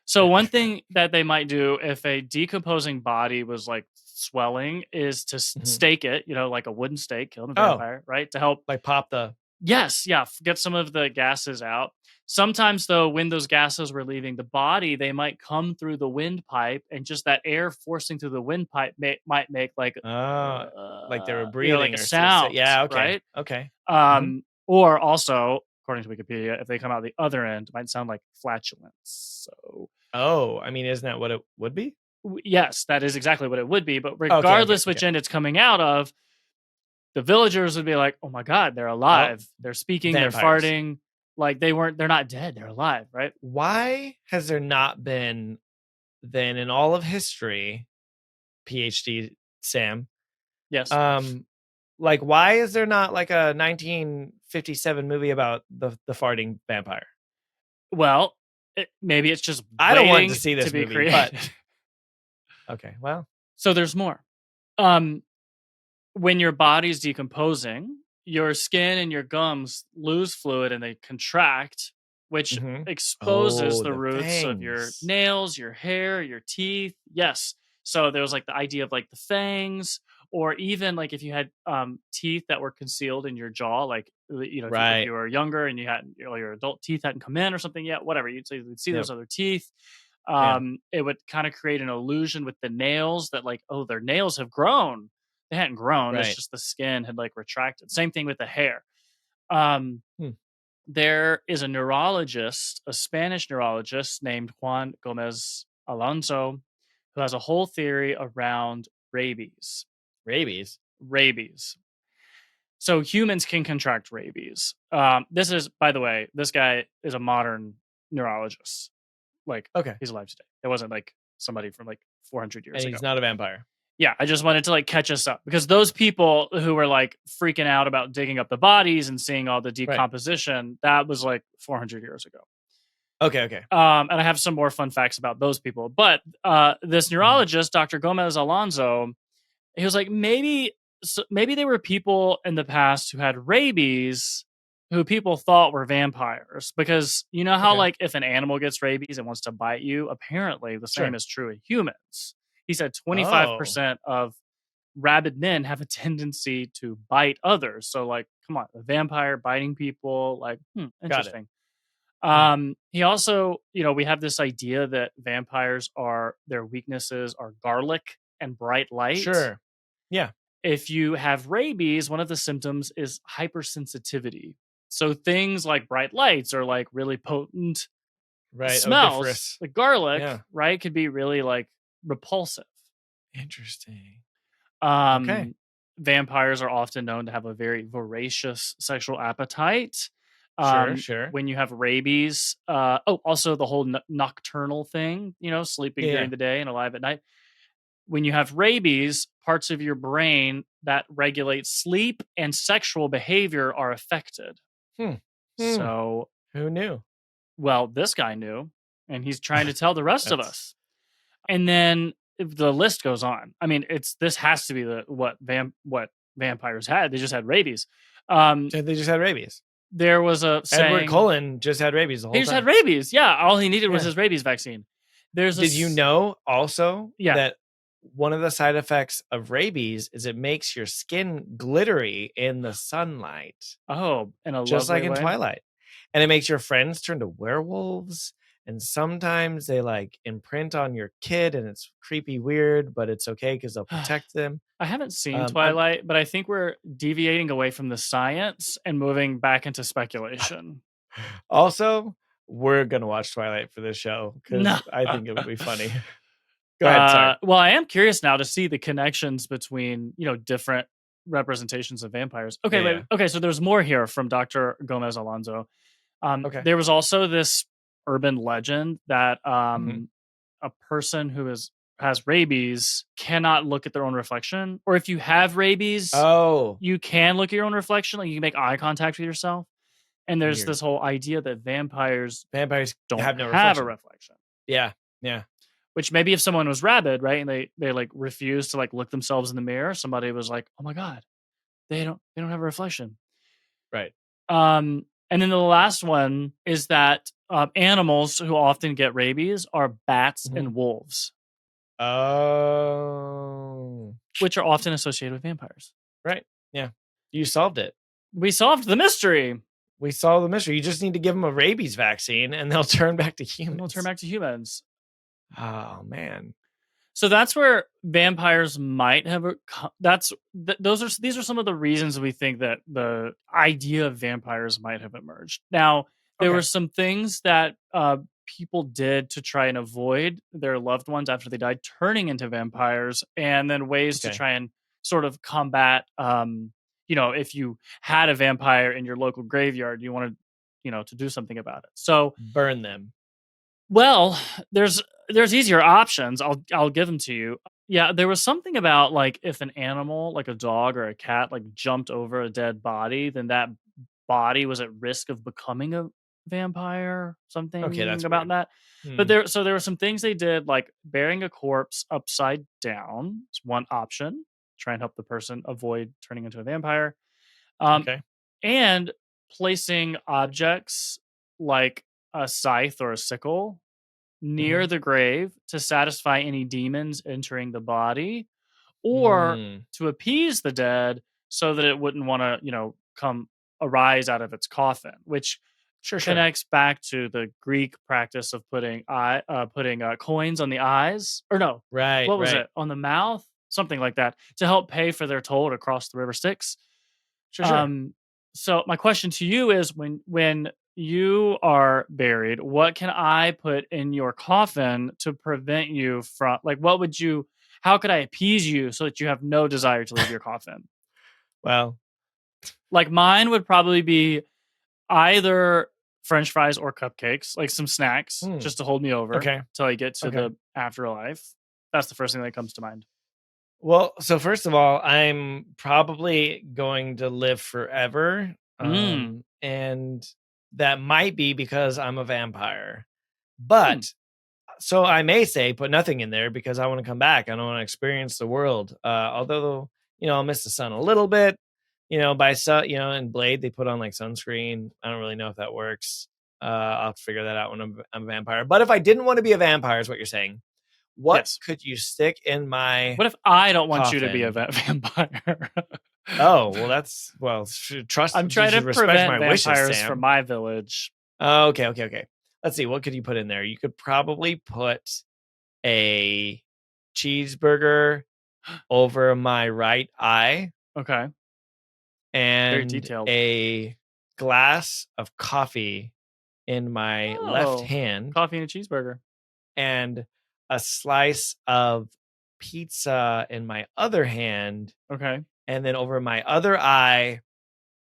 So one thing that they might do if a decomposing body was like swelling is to Mhm. stake it, like a wooden stake, killing a Oh, vampire, right? To help. like pop the. Yes, yeah, get some of the gases out. Sometimes, though, when those gases were leaving the body, they might come through the windpipe, and just that air forcing through the windpipe might make like, Like they were like breathing a or sound, yeah. Okay. right? Okay. Hmm. Or also, according to Wikipedia, if they come out the other end, it might sound like flatulence. So, Oh, I mean, isn't that what it would be? yes, that is exactly what it would be. But Okay. Okay. regardless which Okay. end it's coming out of, the villagers would be like, "Oh my god, they're Oh, alive. They're speaking, they're vampires. farting. Like they're not dead. They're alive, right?" Why has there not been then in all of history, PhD Sam? Yes. Um, like why is there not like a 1957 movie about the farting vampire? Well, maybe it's just I don't want to waiting see to this be movie, but created. okay. Well, So there's more. Um, when your body's decomposing, your skin and your gums lose fluid and they contract, which mhm. exposes Oh, the the roots of your fangs. nails, your hair, your teeth. Yes. So there was like the idea of like the fangs, or even like if you had teeth that were concealed in your jaw, like if Right. you were younger and you had your adult teeth hadn't come in or something yet, whatever, you'd see Yep. those other teeth. Yeah. It would kind of create an illusion with the nails that like, oh, their nails have grown. They hadn't grown. It's Right. just the skin had like retracted. Same thing with the hair. Hmm. There is a neurologist, a Spanish neurologist named Juan Gomez Alonso, who has a whole theory around rabies. Rabies. Rabies. So humans can contract rabies. This is, by the way, this guy is a modern neurologist. Like, Okay. he's alive today. It wasn't like somebody from like 400 years And ago. he's not a vampire. Yeah, I just wanted to like catch us up because those people who were like freaking out about digging up the bodies and seeing all the decomposition, that was like 400 years ago. Okay. And I have some more fun facts about those people. But this neurologist, Dr. Gomez Alonso, he was like, maybe they were people in the past who had rabies who people thought were vampires. Because you know how, like, if an animal gets rabies and wants to bite you, apparently the same is true in humans. He said 25% of rabid men have a tendency to bite others. So, like, come on, a vampire biting people, like, interesting. He also, we have this idea that vampires their weaknesses are garlic and bright light. Sure. Yeah. If you have rabies, one of the symptoms is hypersensitivity. So things like bright lights or like really potent smells, Odoriferous. like garlic, right, could be really like repulsive. Interesting. Okay. Vampires are often known to have a very voracious sexual appetite. Sure. When you have rabies, also the whole nocturnal thing, sleeping during the day and alive at night. When you have rabies, parts of your brain that regulate sleep and sexual behavior are affected. So, who knew? Well, this guy knew, and he's trying to tell the rest of us. And then the list goes on. I mean, this has to be what vampires had. They just had rabies. They just had rabies. There was a saying, Edward Cullen just had rabies the whole time. He just had rabies. Yeah, all he needed was his rabies vaccine. Did you know also Yeah. that one of the side effects of rabies is it makes your skin glittery in the sunlight? Oh, in a just like in way? Twilight. And it makes your friends turn to werewolves. And sometimes they like imprint on your kid and it's creepy weird, but it's okay because they'll protect them. I haven't seen Twilight, but I think we're deviating away from the science and moving back into speculation. Also, we're going to watch Twilight for this show because I think it would be funny. Go ahead. Sorry. Well, I am curious now to see the connections between, different representations of vampires. Okay, okay. So there's more here from Dr. Gomez Alonso. There was also this urban legend that a person who has rabies cannot look at their own reflection, or if you have rabies, you can look at your own reflection, like you can make eye contact with yourself. And there's this whole idea that vampires don't have a reflection. Yeah. Which maybe if someone was rabid, right, and they like refuse to like look themselves in the mirror, somebody was like, "Oh my god, they don't have a reflection." Right. And then the last one is that animals who often get rabies are bats and wolves. Oh. Which are often associated with vampires. Right. Yeah. You solved it. We solved the mystery. You just need to give them a rabies vaccine and they'll turn back to humans. Oh, man. So that's where vampires might have. These are some of the reasons we think that the idea of vampires might have emerged. Now, there were some things that people did to try and avoid their loved ones after they died turning into vampires, and then ways to try and sort of combat. If you had a vampire in your local graveyard, you wanted, to do something about it. So burn them. Well, there's easier options. I'll give them to you. Yeah, there was something about like if an animal, like a dog or a cat, like jumped over a dead body, then that body was at risk of becoming a vampire. Something that's about weird. that. But there were some things they did, like burying a corpse upside down. It's one option. Try and help the person avoid turning into a vampire. And placing objects like a scythe or a sickle near the grave to satisfy any demons entering the body, or to appease the dead so that it wouldn't want to, arise out of its coffin, which connects back to the Greek practice of putting coins on the eyes, or no, what was it, on the mouth, something like that, to help pay for their toll to cross the river Styx. So my question to you is, when you are buried, what can I put in your coffin to prevent you from, like, what would you, how could I appease you so that you have no desire to leave your coffin? Well, Like, mine would probably be either French fries or cupcakes, like some snacks hmm, just to hold me over okay, till I get to okay. the afterlife. That's the first thing that comes to mind. Well, so first of all, I'm probably going to live forever. Mm. And that might be because I'm a vampire. Hmm. But so I may say put nothing in there because I want to come back. I don't want to experience the world. Although, I'll miss the sun a little bit. By sun, in Blade they put on like sunscreen. I don't really know if that works. I'll have to figure that out when I'm a vampire. But if I didn't want to be a vampire, is what you're saying. What Yes. could you stick in my What if I don't want you to be a coffin? vampire? Oh, trust. I'm You trying to should respect prevent my wishes, vampires from Sam. my village. Oh, okay, okay, okay. Let's see. What could you put in there? You could probably put a cheeseburger over my right eye Okay. Very and detailed. a glass of coffee in my left Oh, hand coffee and a cheeseburger. and a slice of pizza in my other hand. Okay. And then over my other eye,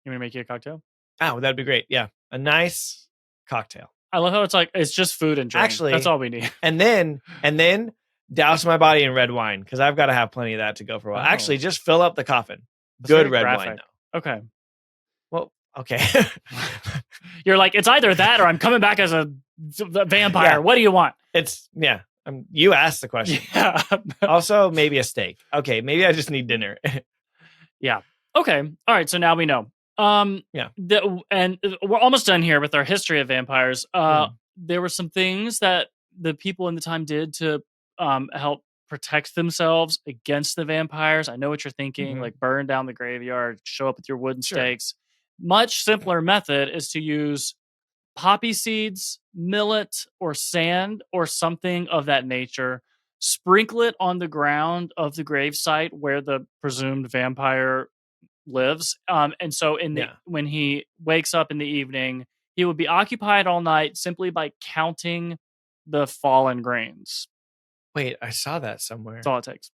You want me to make you a cocktail? oh, that'd be great. Yeah. A nice cocktail. I love how it's like, it's just food and drink. That's Actually, all we need. and then douse my body in red wine because I've got to have plenty of that to go for a while. Actually, Oh, just fill up the coffin. that's Good very red wine graphic. though. Okay. Well, okay. You're like, it's either that or I'm coming back as a vampire. Yeah. What do you want? It's yeah. You asked the question. Yeah. Also, maybe a steak. Okay, maybe I just need dinner. Yeah. Okay. All right. So now we know. Yeah. And we're almost done here with our history of vampires. Mm. There were some things that the people in the time did to help protect themselves against the vampires. I know what you're thinking, Mhm. like burn down the graveyard, show up with your wooden Sure. stakes. Much simpler method is to use poppy seeds, millet, or sand, or something of that nature. Sprinkle it on the ground of the gravesite where the presumed vampire lives. And so Yeah. when he wakes up in the evening, he would be occupied all night simply by counting the fallen grains. Wait, I saw that That's somewhere. all it takes.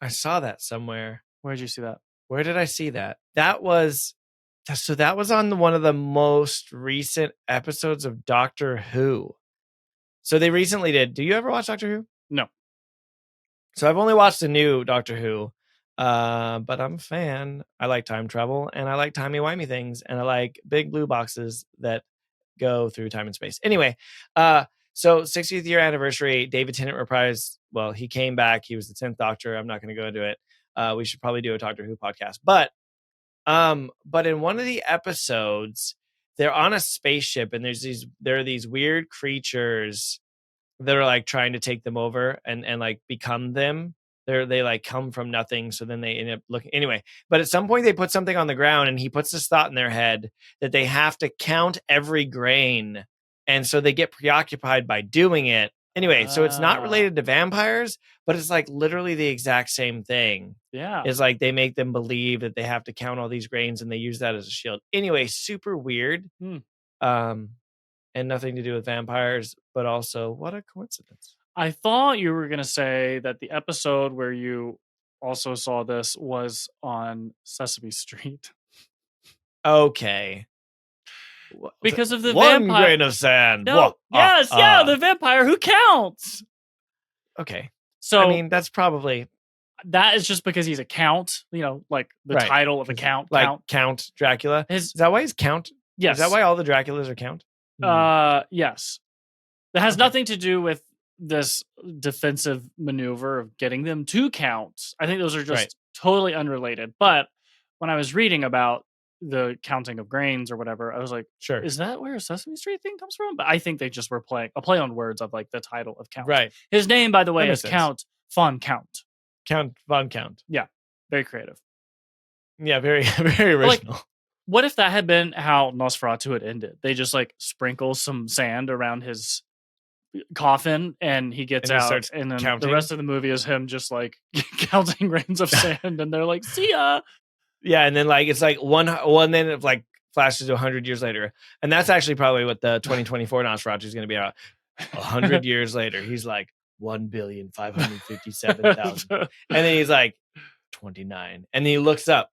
I saw that somewhere. Where did you see that? Where did I see that? That was on one of the most recent episodes of Doctor Who. So they recently did. Do you ever watch Doctor Who? No. So I've only watched the new Doctor Who, but I'm a fan. I like time travel and I like timey-wimey things and I like big blue boxes that go through time and space. Anyway, so 60th year anniversary, David Tennant reprised. Well, he came back. He was the 10th Doctor. I'm not going to go into it. We should probably do a Doctor Who podcast. But in one of the episodes, they're on a spaceship and there are these weird creatures that are like trying to take them over and like become them. They like come from nothing, so then they end up looking anyway. But at some point they put something on the ground and he puts this thought in their head that they have to count every grain. And so they get preoccupied by doing it. Anyway, so it's not related to vampires, but it's like literally the exact same thing. Yeah. It's like they make them believe that they have to count all these grains and they use that as a shield. Anyway, super weird. And nothing to do with vampires, but also what a coincidence. I thought you were going to say that the episode where you also saw this was on Sesame Street. Okay. Because of the one vampire. grain of sand. No. The vampire who counts. Okay. So I mean, that's probably that is just because he's a count, like the right. title of a count. Like Count Dracula. Is that why he's Count? Yes. Is that why all the Draculas are Count? Yes. That has nothing to do with this defensive maneuver of getting them to count. I think those are just totally unrelated. But when I was reading about the counting of grains or whatever, I was like, sure, is that where a Sesame Street thing comes from? But I think they just were playing a play on words of like the title of Count. Right. His name, by the way, is Count Von Count. Count Von Count. Yeah. Very creative. Yeah, very, very original. Like, what if that had been how Nosferatu had ended? They just like sprinkle some sand around his coffin and he gets out and then counting? The rest of the movie is him just like counting grains of sand and they're like, see ya. Yeah, and then like it's like one then it like flashes to 100 years later, and that's actually probably what the 2024 Nosferatu is going to be about. 100 years later, he's like 1,557,000, and then he's like 29, and then he looks up,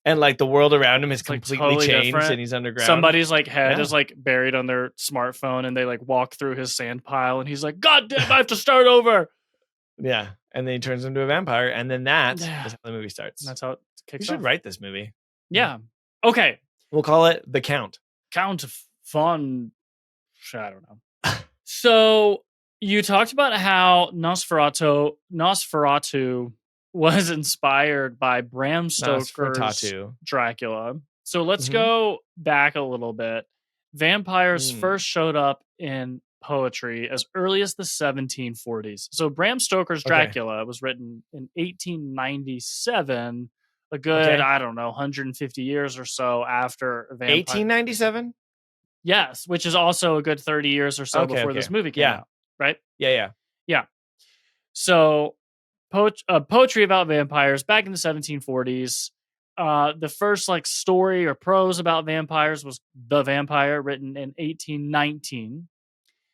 and like the world around him is It's like completely totally changed, different. and he's underground. Somebody's like head Yeah. is like buried on their smartphone, and they like walk through his sand pile, and he's like, "God damn, I have to start over." Yeah, and then he turns into a vampire, and then that Yeah. is how the movie starts. And that's how it We kicks should off. write this movie. Yeah. Okay. We'll call it The Count. Count Von. I don't know. So you talked about how Nosferatu was inspired by Bram Stoker's Nosferatu. Dracula. So let's Mhm. go back a little bit. Vampires Mm. first showed up in poetry as early as the 1740s. So Bram Stoker's Okay. Dracula was written in 1897, a good, Okay. I don't know, 150 years or so after Vampire. 1897? Yes, which is also a good 30 years or so before this movie came out, right? Yeah. So poetry about vampires back in the 1740s. The first like story or prose about vampires was The Vampire, written in 1819.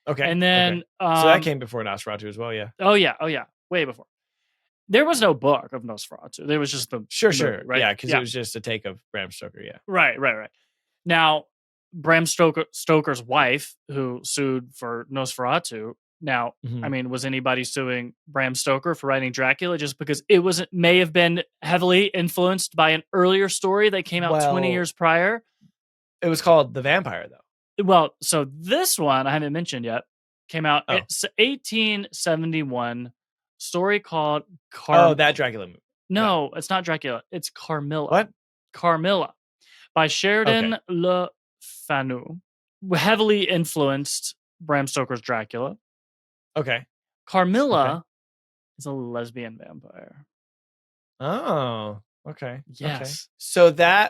Okay. And then so that came before Nosferatu as well, yeah. Oh yeah, way before. There was no book of Nosferatu. There was just the Sure, movie, right? Yeah, because it was just a take of Bram Stoker, yeah. Right. Now, Bram Stoker's wife, who sued for Nosferatu. Now, I mean, was anybody suing Bram Stoker for writing Dracula just because it may have been heavily influenced by an earlier story that came out 20 years prior? It was called The Vampire, though. Well, so this one I haven't mentioned yet came out in 1871. Story called that Dracula movie. No, it's not Dracula. It's Carmilla. What? Carmilla by Sheridan Le Fanu. Heavily influenced Bram Stoker's Dracula. Okay. Carmilla is a lesbian vampire. Oh, okay. Yes. Okay.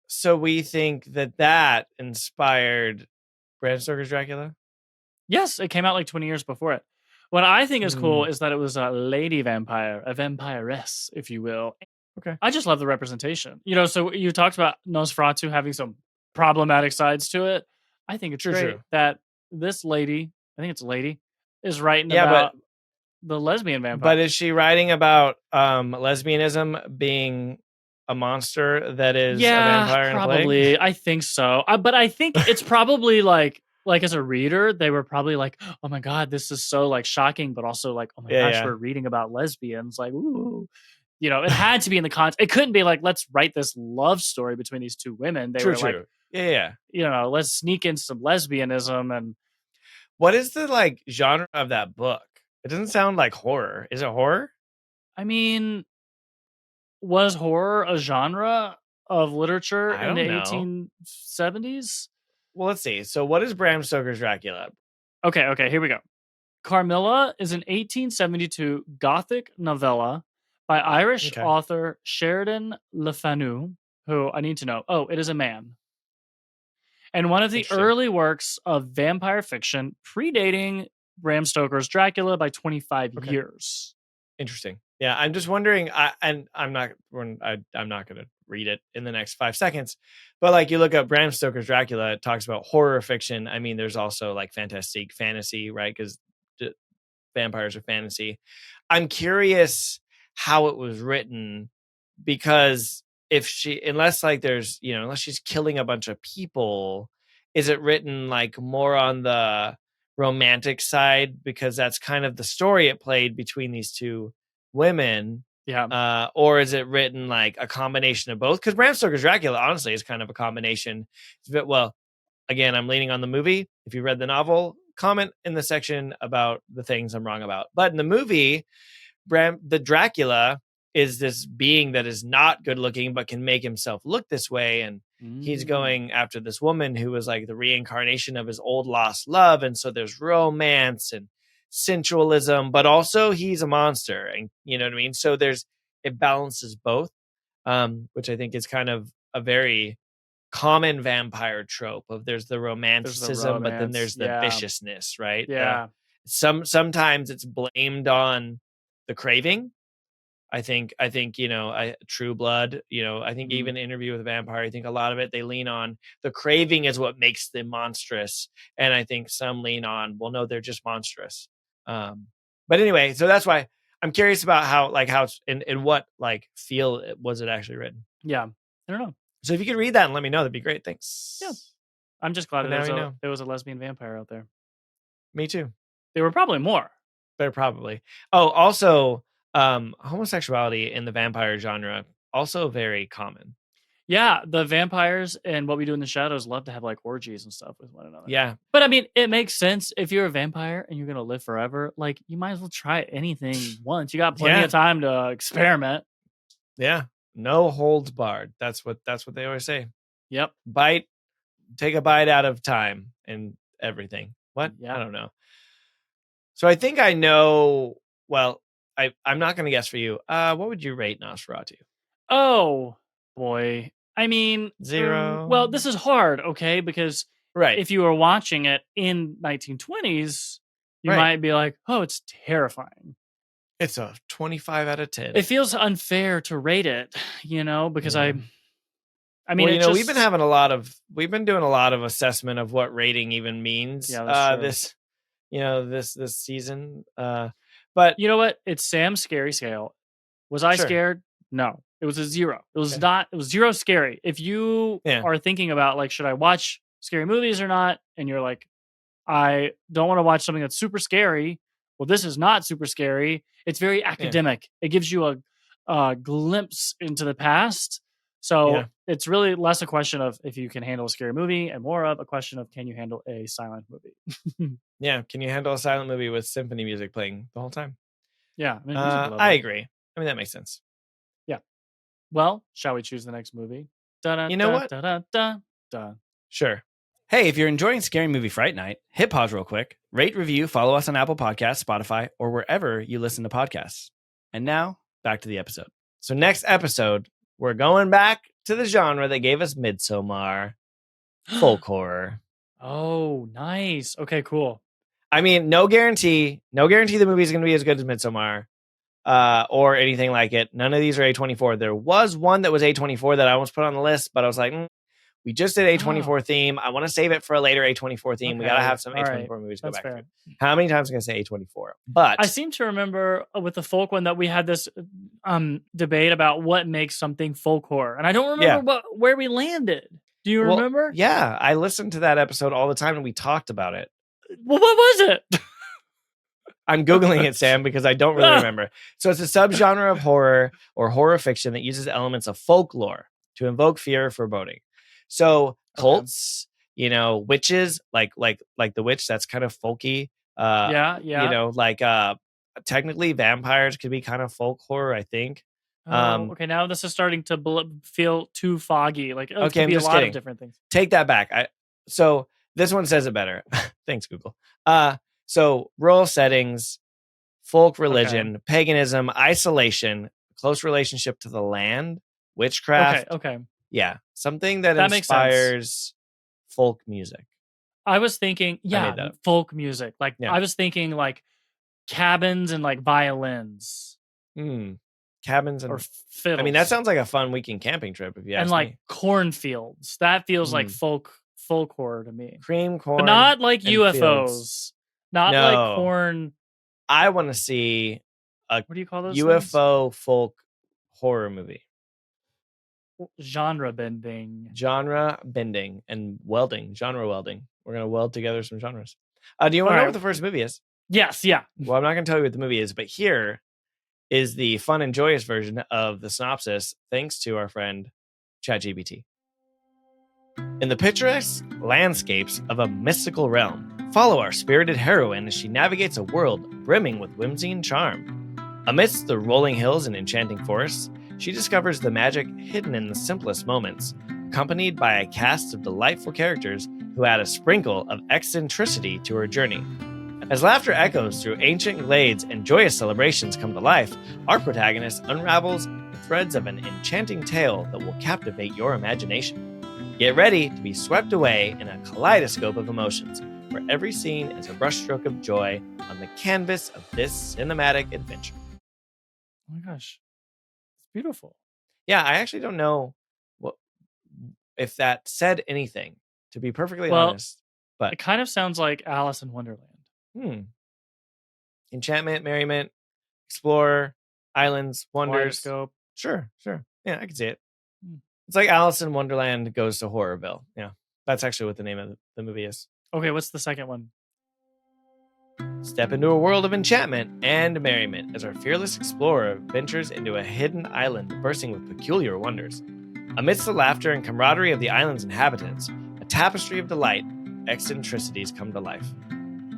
So we think that inspired Bram Stoker's Dracula? Yes, it came out like 20 years before it. What I think is cool is that it was a lady vampire, a vampiress, if you will. Okay. I just love the representation. So you talked about Nosferatu having some problematic sides to it. I think it's great that this lady, I think it's a lady, is writing about the lesbian vampire. But is she writing about lesbianism being a monster that is a vampire and probably. I think so. But I think it's probably like as a reader, they were probably like, "Oh my god, this is so like shocking," but also like, "Oh my gosh, we're reading about lesbians." Like, ooh. It had to be in the context. It couldn't be like, let's write this love story between these two women. They were like, let's sneak in some lesbianism. And what is the like genre of that book? It doesn't sound like horror. Is it horror? I mean, was horror a genre of literature in the 1870s? Well, let's see. So what is Bram Stoker's Dracula? Okay, here we go. Carmilla is an 1872 Gothic novella by Irish author Sheridan Le Fanu, who I need to know. Oh, it is a man. And one of the early works of vampire fiction, predating Bram Stoker's Dracula by 25 years. Interesting. Yeah, I'm just wondering, I'm not going to read it in the next 5 seconds, but like you look up Bram Stoker's Dracula, it talks about horror fiction. I mean, there's also like fantastic fantasy, right? Because vampires are fantasy. I'm curious how it was written, because unless she's killing a bunch of people, is it written like more on the romantic side, because that's kind of the story it played between these two women? Or is it written like a combination of both? Because Bram Stoker's Dracula honestly is kind of a combination. Well, again, I'm leaning on the movie. If you read the novel, comment in the section about the things I'm wrong about. But in the movie, the Dracula is this being that is not good looking, but can make himself look this way. And he's going after this woman who was like the reincarnation of his old lost love. And so there's romance and sensualism, but also he's a monster. And you know what I mean? So it balances both, which I think is kind of a very common vampire trope of there's the romanticism, but then there's the viciousness, right? Yeah. Sometimes it's blamed on the craving. I think True Blood, I think even Interview with a Vampire, I think a lot of it they lean on the craving is what makes them monstrous, and I think some lean on, well, no, they're just monstrous. But anyway, so that's why I'm curious about how it's in what feel was it actually written. Yeah, I don't know. So if you could read that and let me know, that'd be great. Thanks. Yeah. I'm just glad But that now we know. there was a lesbian vampire out there. Me too. There were probably more. There probably. Oh, also, homosexuality in the vampire genre also very common. Yeah, the vampires and What We Do in the Shadows love to have like orgies and stuff with one another. Yeah. But I mean, it makes sense if you're a vampire and you're gonna live forever. Like, you might as well try anything once. You got plenty of time to experiment. Yeah. No holds barred. That's what they always say. Yep. Take a bite out of time and everything. What? Yeah. I don't know. So I think I know. Well, I'm not going to guess for you. What would you rate Nosferatu? Oh boy. I mean, 0. Well, this is hard, okay? Because if you were watching it in 1920s, you might be like, "Oh, it's terrifying." It's a 25 out of 10. It feels unfair to rate it, because I mean, well, we've been doing a lot of assessment of what rating even means. Yeah, that's true. this season. But you know what? It's Sam's scary scale. Was I scared? No, it was a 0. It was not. It was 0 scary. If you are thinking about like, should I watch scary movies or not? And you're like, I don't want to watch something that's super scary. Well, this is not super scary. It's very academic. It gives you a glimpse into the past. So it's really less a question of if you can handle a scary movie and more of a question of, can you handle a silent movie? Yeah. Can you handle a silent movie with symphony music playing the whole time? Yeah. I mean, I agree. I mean, that makes sense. Yeah. Well, shall we choose the next movie? You know what? Sure. Hey, if you're enjoying Scary Movie Fright Night, hit pause real quick, rate, review, follow us on Apple Podcasts, Spotify, or wherever you listen to podcasts. And now, back to the episode. So next episode, we're going back to the genre that gave us Midsommar, folk horror. Oh, nice. Okay, cool. I mean, no guarantee the movie is going to be as good as Midsommar or anything like it. None of these are A24. There was one that was A24 that I almost put on the list, but I was like, we just did A24 theme. I want to save it for a later A24 theme. We got to have some A24 movies to go back to. How many times can I say A24? But I seem to remember with the folk one that we had this debate about what makes something folk horror. And I don't remember where we landed. Do you remember? Yeah, I listened to that episode all the time and we talked about it. Well, what was it? I'm Googling it, Sam, because I don't really remember. So it's a subgenre of horror or horror fiction that uses elements of folklore to invoke fear or foreboding. So cults, witches, like the witch, that's kind of folky. Technically vampires could be kind of folk horror, I think. Okay, now this is starting to feel too foggy. Like, it could be a lot of different things. Take that back. So this one says it better. Thanks, Google. So rural settings, folk religion, paganism, isolation, close relationship to the land, witchcraft. Okay. Yeah, something that inspires folk music. I was thinking, folk music. Like, I was thinking like cabins and like violins. Cabins and or fiddles. I mean, that sounds like a fun weekend camping trip if you ask me. And like cornfields. That feels like folk horror to me. Cream corn. But not like UFOs. Fields. Not like corn. I want to see a what do you call those UFO things? Folk horror movie. Genre bending and welding. Genre welding. We're going to weld together some genres. Do you want to know what the first movie is? Yes, yeah. Well, I'm not going to tell you what the movie is, but here is the fun and joyous version of the synopsis, thanks to our friend ChatGPT. In the picturesque landscapes of a mystical realm, follow our spirited heroine as she navigates a world brimming with whimsy and charm. Amidst the rolling hills and enchanting forests, she discovers the magic hidden in the simplest moments, accompanied by a cast of delightful characters who add a sprinkle of eccentricity to her journey. As laughter echoes through ancient glades and joyous celebrations come to life, our protagonist unravels the threads of an enchanting tale that will captivate your imagination. Get ready to be swept away in a kaleidoscope of emotions, where every scene is a brushstroke of joy on the canvas of this cinematic adventure. Oh my gosh. Beautiful. Yeah, I actually don't know what if that said anything, to be perfectly Well, honest. But it kind of sounds like Alice in Wonderland. Enchantment, merriment, explorer, islands, wonders. Kaleidoscope. Sure. Yeah, I can see it. Hmm. It's like Alice in Wonderland goes to Horrorville. Yeah, that's actually what the name of the movie is. Okay, what's the second one? Step into a world of enchantment and merriment as our fearless explorer ventures into a hidden island bursting with peculiar wonders. Amidst the laughter and camaraderie of the island's inhabitants, a tapestry of delight, eccentricities come to life.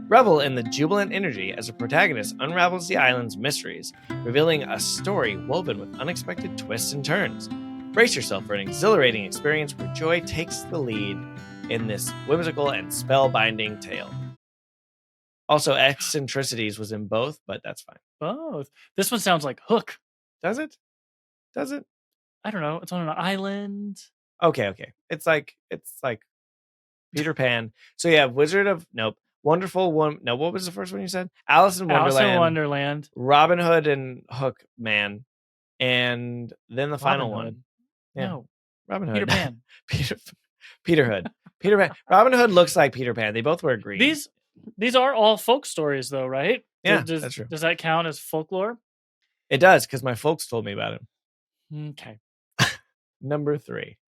Revel in the jubilant energy as the protagonist unravels the island's mysteries, revealing a story woven with unexpected twists and turns. Brace yourself for an exhilarating experience where joy takes the lead in this whimsical and spellbinding tale. Also, eccentricities was in both, but that's fine. Both. This one sounds like Hook. Does it? I don't know. It's on an island. Okay. It's like Peter Pan. So yeah, Wonderful One. No, what was the first one you said? Alice in Wonderland. Alice in Wonderland. Robin Hood and Hook Man, and then the final Robin one. Hood. Yeah. No, Robin Hood. Peter Pan. Peter Hood. Peter Pan. Robin Hood looks like Peter Pan. They both wear green. These are all folk stories, though, right? Yeah, that's true. Does that count as folklore? It does, because my folks told me about it. Okay. Number 3.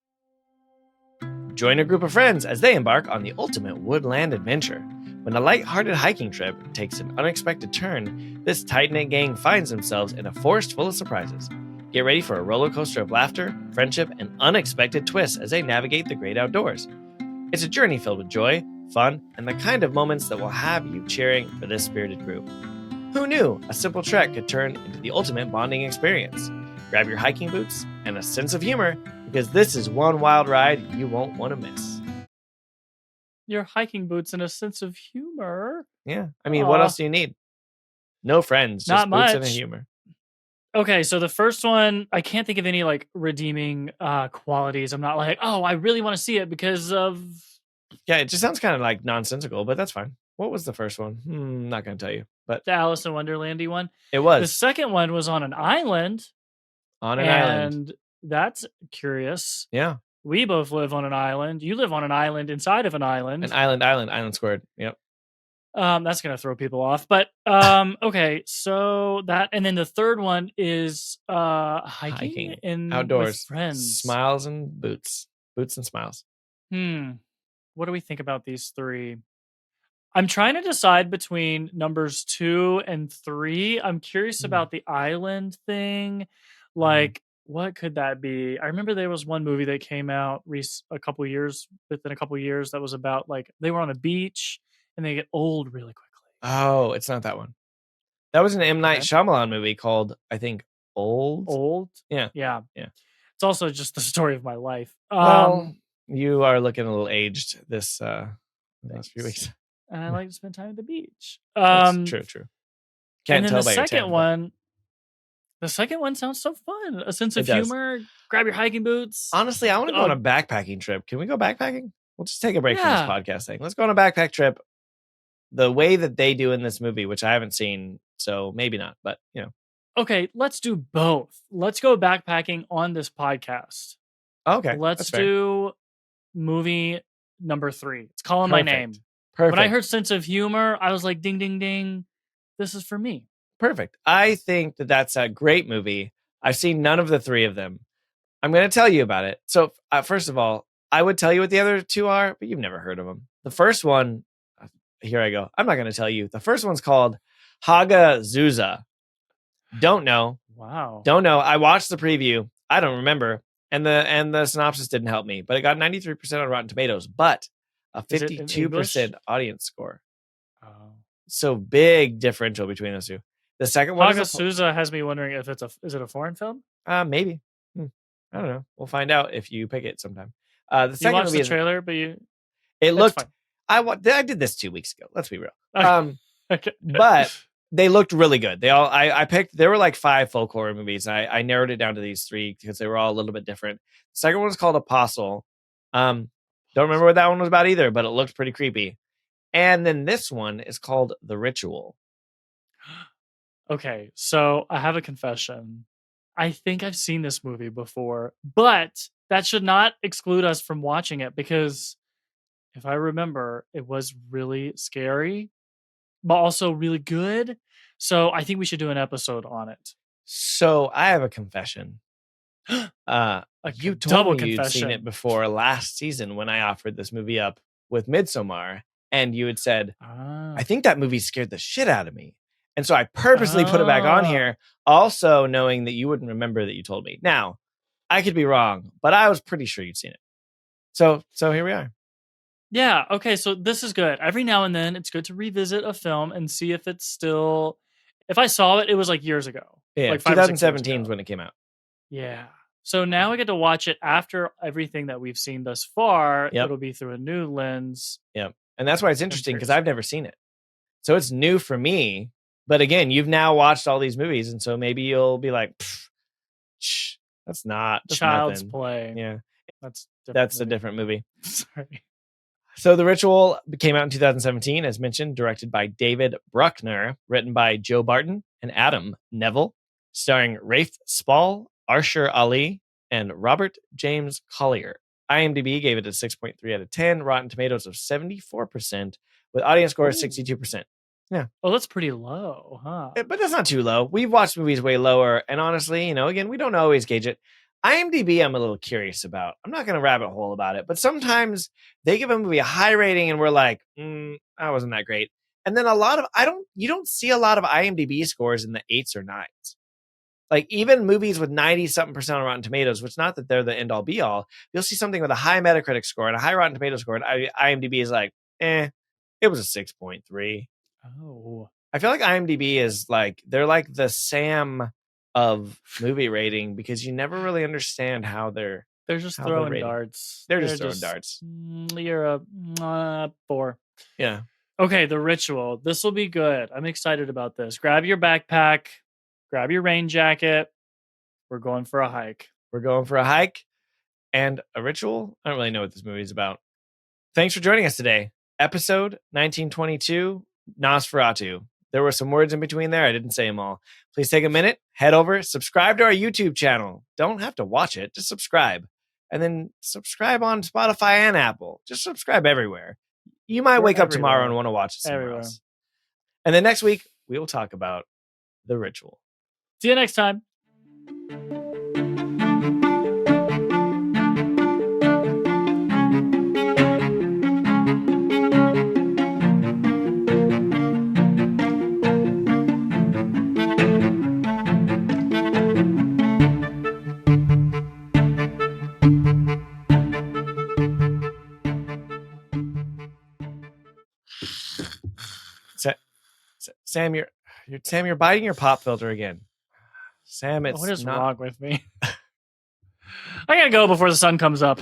Join a group of friends as they embark on the ultimate woodland adventure. When a light-hearted hiking trip takes an unexpected turn, this tight-knit gang finds themselves in a forest full of surprises. Get ready for a roller coaster of laughter, friendship, and unexpected twists as they navigate the great outdoors. It's a journey filled with joy, fun, and the kind of moments that will have you cheering for this spirited group. Who knew a simple trek could turn into the ultimate bonding experience? Grab your hiking boots and a sense of humor, because this is one wild ride you won't want to miss. Your hiking boots and a sense of humor. Yeah, I mean, what else do you need? No friends, just Not boots and a much. humor. Okay, so the first one, I can't think of any like redeeming qualities. I'm not like, oh, I really want to see it because of. Yeah, it just sounds kind of like nonsensical, but that's fine. What was the first one? Not going to tell you, but The Alice in Wonderlandy one. it was The second one was on an island. on an island. And that's curious. Yeah, We both live on an island. You live on an island inside of an island. an island squared. Yep. That's gonna throw people off. But okay, so that, and then the third one is hiking in outdoors, with friends. smiles and boots and smiles. What do we think about these three? I'm trying to decide between numbers 2 and 3. I'm curious about the island thing. Like, what could that be? I remember there was one movie that came out within a couple years that was about like they were on a beach and they get old really quickly. Oh, it's not that one. That was an M. Night Shyamalan movie called, I think, Old. Yeah. It's also just the story of my life. Well, you are looking a little aged this last few weeks. And I like to spend time at the beach. That's true. Can't and then tell the by your second tan, one. The second one sounds so fun. A sense of humor. Grab your hiking boots. Honestly, I want to go on a backpacking trip. Can we go backpacking? We'll just take a break from this podcast thing. Let's go on a backpack trip. The way that they do in this movie, which I haven't seen, so maybe not, but you know. Okay, let's do both. Let's go backpacking on this podcast. Okay. Let's do movie number 3. It's calling my name. Perfect. When I heard sense of humor, I was like, ding, ding, ding. This is for me. Perfect. I think that that's a great movie. I've seen none of the 3 of them. I'm going to tell you about it. So first of all, I would tell you what the other 2 are, but you've never heard of them. The first one, here I go. I'm not going to tell you. The first one's called Haga Zuza. Don't know. Wow. Don't know. I watched the preview. I don't remember. And the synopsis didn't help me, but it got 93% on Rotten Tomatoes, but a 52% audience score. Oh. So big differential between those two. The second one Haga Souza has me wondering if is it a foreign film? Maybe. I don't know. We'll find out if you pick it sometime. The second you watched the trailer, but it looked fine. I did this 2 weeks ago. Let's be real. Okay. But they looked really good. I picked, there were like 5 folk horror movies. I narrowed it down to these 3 because they were all a little bit different. The second one was called Apostle. Don't remember what that one was about either, but it looked pretty creepy. And then this one is called The Ritual. Okay, so I have a confession. I think I've seen this movie before, but that should not exclude us from watching it because if I remember, it was really scary, but also really good. So I think we should do an episode on it. So I have a confession. You told double me you'd seen confession. it before last season when I offered this movie up with Midsommar, and you had said, I think that movie scared the shit out of me. And so I purposely put it back on here, also knowing that you wouldn't remember that you told me. Now, I could be wrong, but I was pretty sure you'd seen it. So here we are. Yeah. Okay. So this is good. Every now and then, it's good to revisit a film and see if it's still. If I saw it, it was like years ago. Yeah, like 5 or 6 years 2017 is ago. when it came out. Yeah. So now I get to watch it after everything that we've seen thus far. Yep. It'll be through a new lens. Yep. And that's why it's interesting because I've never seen it. So it's new for me. But again, you've now watched all these movies. And so maybe you'll be like, that's Child's nothing. Play. Yeah. That's a different movie. Sorry. So The Ritual came out in 2017, as mentioned, directed by David Bruckner, written by Joe Barton and Adam Neville, starring Rafe Spall, Arshur Ali, and Robert James Collier. IMDb gave it a 6.3 out of 10, Rotten Tomatoes of 74%, with audience score of 62%. Yeah. Oh, that's pretty low, huh? But that's not too low. We've watched movies way lower, and honestly, again, we don't always gauge it. IMDb, I'm a little curious about. I'm not going to rabbit hole about it, but sometimes they give a movie a high rating, and we're like, that wasn't that great. And then you don't see a lot of IMDb scores in the 8s or 9s. Like even movies with 90-something% on Rotten Tomatoes, which not that they're the end all be all, you'll see something with a high Metacritic score and a high Rotten Tomatoes score, and IMDb is like, it was a 6.3. Oh. I feel like IMDb is like, they're like the Sam of movie rating because you never really understand how they're just throwing darts. They're just throwing darts. You're a 4. Yeah. Okay, The Ritual. This will be good. I'm excited about this. Grab your backpack. Grab your rain jacket. We're going for a hike. And a ritual. I don't really know what this movie is about. Thanks for joining us today. Episode 1922, Nosferatu. There were some words in between there. I didn't say them all. Please take a minute, head over, subscribe to our YouTube channel. Don't have to watch it. Just subscribe. And then subscribe on Spotify and Apple. Just subscribe everywhere. You might wake up tomorrow and want to watch it somewhere else. And then next week, we will talk about The Ritual. See you next time. Sam, you're biting your pop filter again. Sam, it's what is wrong with me? I gotta go before the sun comes up.